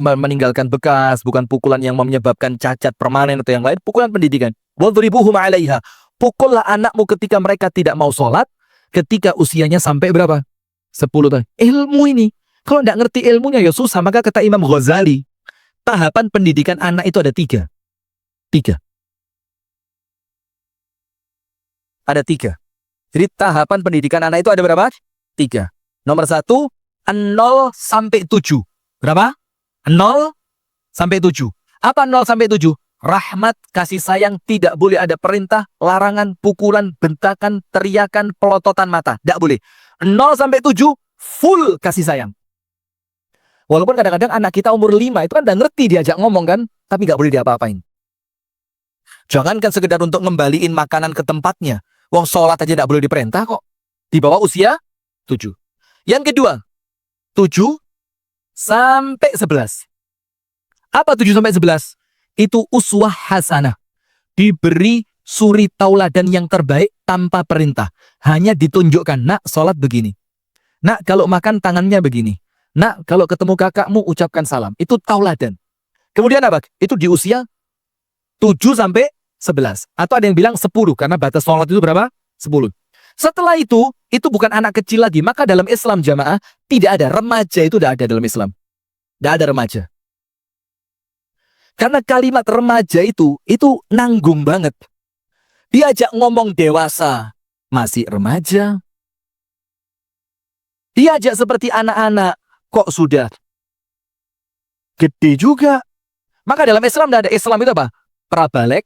meninggalkan bekas, bukan pukulan yang menyebabkan cacat permanen atau yang lain, pukulan pendidikan. Wadribuhum 'alaiha. Pukullah anakmu ketika mereka tidak mau sholat, ketika usianya sampai berapa? 10 tahun. Ilmu ini. Kalau tidak ngerti ilmunya ya susah. Maka kata Imam Ghazali, tahapan pendidikan anak itu ada 3. 3. Ada 3. Jadi tahapan pendidikan anak itu ada berapa? 3. Nomor 1, 0 sampai 7. Berapa? 0 sampai 7. Apa 0 sampai 7? Rahmat, kasih sayang, tidak boleh ada perintah, larangan, pukulan, bentakan, teriakan, pelototan mata. Tidak boleh. 0 sampai 7, full kasih sayang. Walaupun kadang-kadang anak kita umur 5, itu kan udah ngerti diajak ngomong kan, tapi nggak boleh diapa-apain. Jangankan sekedar untuk ngembaliin makanan ke tempatnya. Wong sholat aja tidak boleh diperintah kok. Di bawah usia 7. Yang kedua, 7 sampai 11. Apa 7 sampai 11? Itu uswah hasanah. Diberi suri tauladan yang terbaik tanpa perintah. Hanya ditunjukkan, nak sholat begini. Nak kalau makan tangannya begini. Nak kalau ketemu kakakmu ucapkan salam. Itu tauladan. Kemudian apa? Itu di usia 7 sampai 11. Atau ada yang bilang 10. Karena batas sholat itu berapa? 10. Setelah itu bukan anak kecil lagi. Maka dalam Islam jamaah, tidak ada remaja, itu tidak ada dalam Islam. Tidak ada remaja. Karena kalimat remaja itu nanggung banget. Diajak ngomong dewasa, masih remaja. Diajak seperti anak-anak, kok sudah gede juga. Maka dalam Islam tidak ada. Islam itu apa? Prabalek,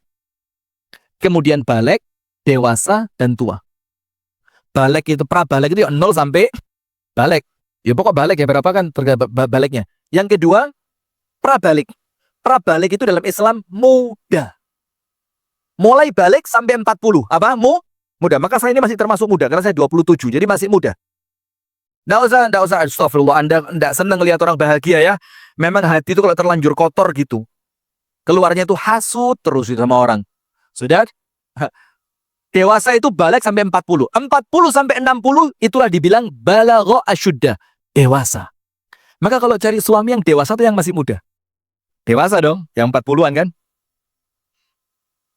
kemudian balek, dewasa, dan tua. Balek itu, prabalek itu 0 sampai balek. Ya pokok balek ya, berapa kan baleknya. Yang kedua, prabalik. Prabalik itu dalam Islam muda. Mulai balik sampai 40. Apa? Muda. Maka saya ini masih termasuk muda, karena saya 27, jadi masih muda. Nggak usah, astagfirullah, Anda nggak senang lihat orang bahagia ya. Memang hati itu kalau terlanjur kotor gitu, keluarnya itu hasut terus sama orang. Sudah? Dewasa itu balik sampai 40. 40 sampai 60 itulah dibilang balagha asyudda. Dewasa. Maka kalau cari suami yang dewasa itu yang masih muda. Dewasa dong, yang 40-an kan?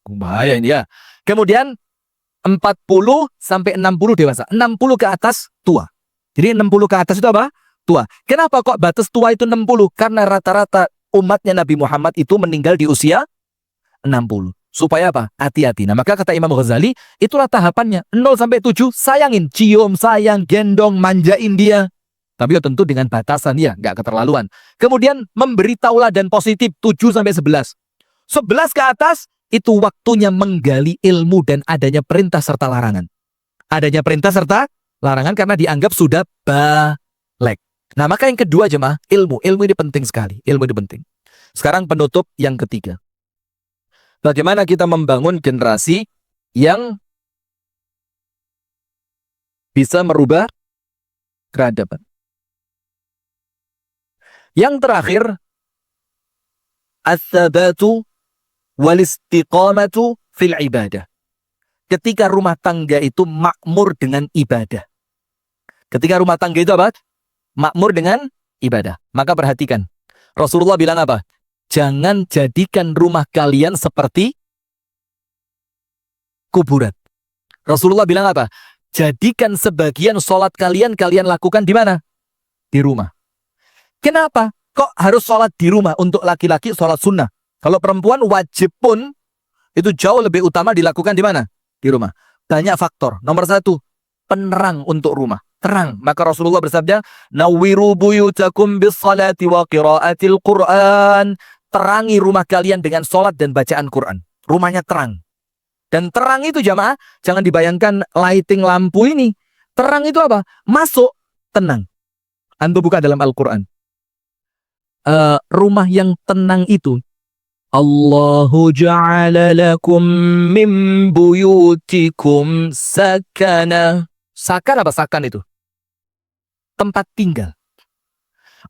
Bahaya ini ya. Kemudian 40 sampai 60 dewasa. 60 ke atas tua. Jadi 60 ke atas itu apa? Tua. Kenapa kok batas tua itu 60? Karena rata-rata umatnya Nabi Muhammad itu meninggal di usia 60. Supaya apa? Hati-hati. Nah, maka kata Imam Ghazali, itulah tahapannya. 0 sampai 7, sayangin. Cium, sayang, gendong, manjain dia. Tapi ya tentu dengan batasan ya, nggak keterlaluan. Kemudian memberi tauladan positif 7 sampai 11. 11 ke atas, itu waktunya menggali ilmu dan adanya perintah serta larangan. Adanya perintah serta larangan karena dianggap sudah balik. Nah, maka yang kedua jemaah, ilmu. Ilmu ini penting sekali. Ilmu ini penting. Sekarang penutup yang ketiga. Bagaimana kita membangun generasi yang bisa merubah peradaban. Yang terakhir, as-sabatu wal istiqamatu fil ibadah. Ketika rumah tangga itu makmur dengan ibadah. Ketika rumah tangga itu apa? Makmur dengan ibadah. Maka perhatikan. Rasulullah bilang apa? Jangan jadikan rumah kalian seperti kuburan. Rasulullah bilang apa? Jadikan sebagian sholat kalian lakukan di mana? Di rumah. Kenapa? Kok harus sholat di rumah? Untuk laki-laki sholat sunnah. Kalau perempuan wajib pun itu jauh lebih utama dilakukan di mana? Di rumah. Banyak faktor. Nomor 1, penerang untuk rumah. Terang. Maka Rasulullah bersabda, "Nawwiru buyutakum bis salati wa qiraatil Qur'an." Terangi rumah kalian dengan sholat dan bacaan Quran. Rumahnya terang. Dan terang itu jamaah, jangan dibayangkan lighting lampu ini. Terang itu apa? Masuk, tenang. Antum buka dalam Al-Quran. Rumah yang tenang itu Allahu ja'ala lakum min buyutikum sakana. Sakan apa sakan itu? Tempat tinggal.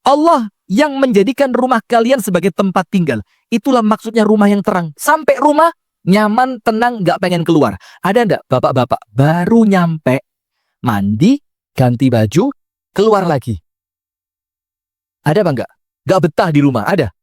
Allah yang menjadikan rumah kalian sebagai tempat tinggal. Itulah maksudnya rumah yang terang. Sampai rumah, nyaman, tenang, gak pengen keluar. Ada enggak bapak-bapak baru nyampe, mandi, ganti baju, keluar lagi? Ada apa enggak? Gak betah di rumah, ada?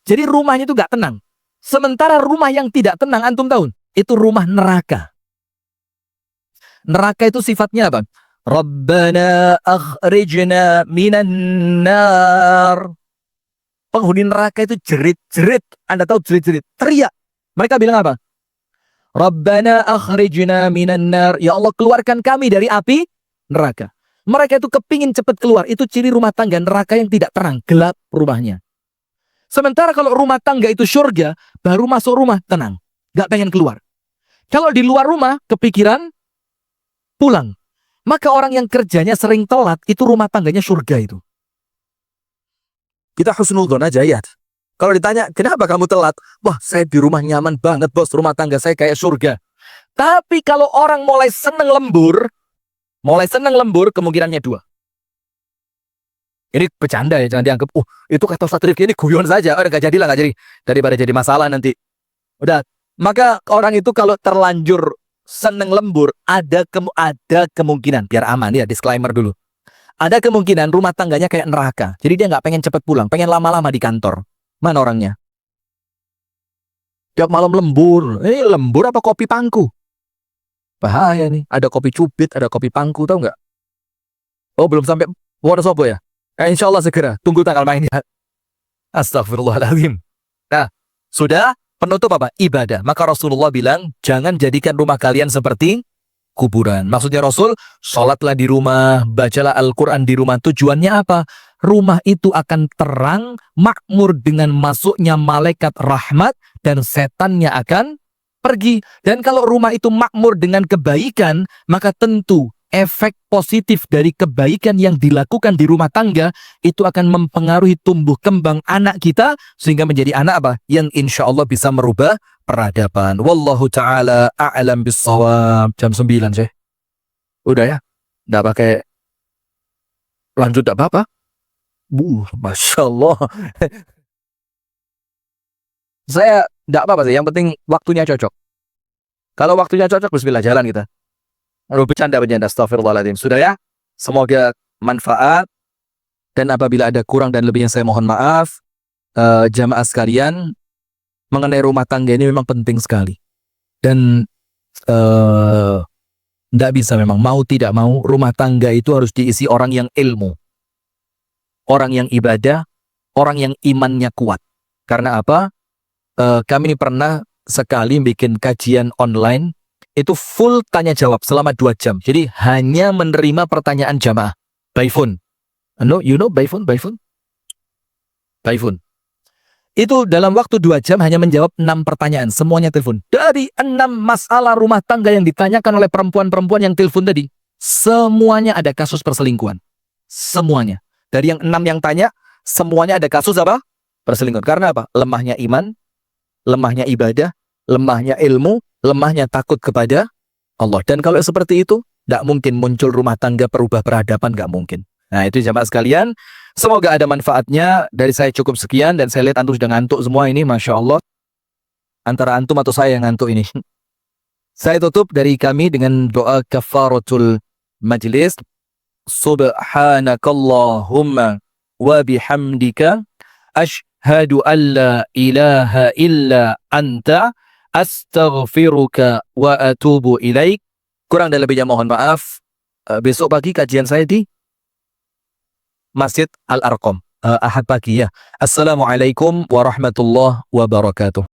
Jadi rumahnya itu gak tenang. Sementara rumah yang tidak tenang, antum tahu, itu rumah neraka. Neraka itu sifatnya apa? Rabbana akhrijna minan nar. Penghuni neraka itu jerit-jerit. Anda tahu jerit-jerit, teriak. Mereka bilang apa? Rabbana akhrijna minan nar. Ya Allah, keluarkan kami dari api neraka. Mereka itu kepingin cepat keluar. Itu ciri rumah tangga neraka yang tidak terang, gelap rumahnya. Sementara kalau rumah tangga itu surga, baru masuk rumah tenang, gak pengen keluar. Kalau di luar rumah, kepikiran pulang. Maka orang yang kerjanya sering telat, itu rumah tangganya surga itu. Kita husnudzon aja ya. Kalau ditanya, kenapa kamu telat? Wah, saya di rumah nyaman banget bos, rumah tangga saya kayak surga. Tapi kalau orang mulai seneng lembur, kemungkinannya dua. Ini bercanda ya, jangan dianggap, itu kata Ustaz Rifki ini guyon saja. Udah gak jadilah, gak jadi. Daripada jadi masalah nanti. Udah, maka orang itu kalau terlanjur seneng lembur, ada kemungkinan, biar aman ya, disclaimer dulu. Ada kemungkinan rumah tangganya kayak neraka. Jadi dia gak pengen cepet pulang, pengen lama-lama di kantor. Mana orangnya? Tiap malam lembur. Ini lembur apa kopi pangku? Bahaya nih. Ada kopi cubit, ada kopi pangku, tau nggak? Oh, belum sampai Wonosobo ya? Insya Allah segera. Tunggu tanggal mainnya. Astagfirullahaladzim. Nah, sudah penutup apa? Ibadah. Maka Rasulullah bilang, jangan jadikan rumah kalian seperti kuburan. Maksudnya Rasul, sholatlah di rumah, bacalah Al-Quran di rumah. Tujuannya apa? Rumah itu akan terang, makmur dengan masuknya malaikat rahmat, dan setannya akan pergi. Dan kalau rumah itu makmur dengan kebaikan, maka tentu efek positif dari kebaikan yang dilakukan di rumah tangga itu akan mempengaruhi tumbuh kembang anak kita sehingga menjadi anak apa? Yang insya Allah bisa merubah peradaban. Wallahu ta'ala a'lam bissawab. Jam 9 sih. Udah ya? Nggak pakai lanjut, nggak apa-apa. Masya Allah. Saya nggak apa-apa sih. Yang penting waktunya cocok. Kalau waktunya cocok, bismillah, jalan kita. Lalu bercanda-bercanda, astagfirullahaladzim. Sudah ya? Semoga manfaat. Dan apabila ada kurang dan lebihnya saya mohon maaf. Jamaah sekalian, mengenai rumah tangga ini memang penting sekali. Dan tidak bisa memang, mau tidak mau, rumah tangga itu harus diisi orang yang ilmu. Orang yang ibadah, orang yang imannya kuat. Karena apa? Kami ini pernah sekali bikin kajian online, itu full tanya jawab selama 2 jam. Jadi hanya menerima pertanyaan jamaah by phone. No, you know by phone? By phone? By phone. Itu dalam waktu 2 jam hanya menjawab 6 pertanyaan. Semuanya telepon. Dari 6 masalah rumah tangga yang ditanyakan oleh perempuan-perempuan yang telepon tadi, semuanya ada kasus perselingkuhan. Semuanya. Dari yang 6 yang tanya, semuanya ada kasus apa? Perselingkuhan. Karena apa? Lemahnya iman, lemahnya ibadah, lemahnya ilmu, lemahnya takut kepada Allah. Dan kalau seperti itu, tidak mungkin muncul rumah tangga perubah peradaban, nggak mungkin. Nah, itu jamaah sekalian. Semoga ada manfaatnya. Dari saya cukup sekian. Dan saya lihat antum sudah ngantuk semua ini, Masya Allah. Antara antum atau saya yang ngantuk ini. Saya tutup dari kami dengan doa kafaratul majlis. Subhanakallahumma wa bihamdika. Ashhadu an la ilaha illa anta. Astaghfiruka wa atubu ilaik. Kurang dan lebihnya mohon maaf. Besok pagi kajian saya di Masjid Al-Arqam. Ahad pagi ya. Assalamualaikum warahmatullahi wabarakatuh.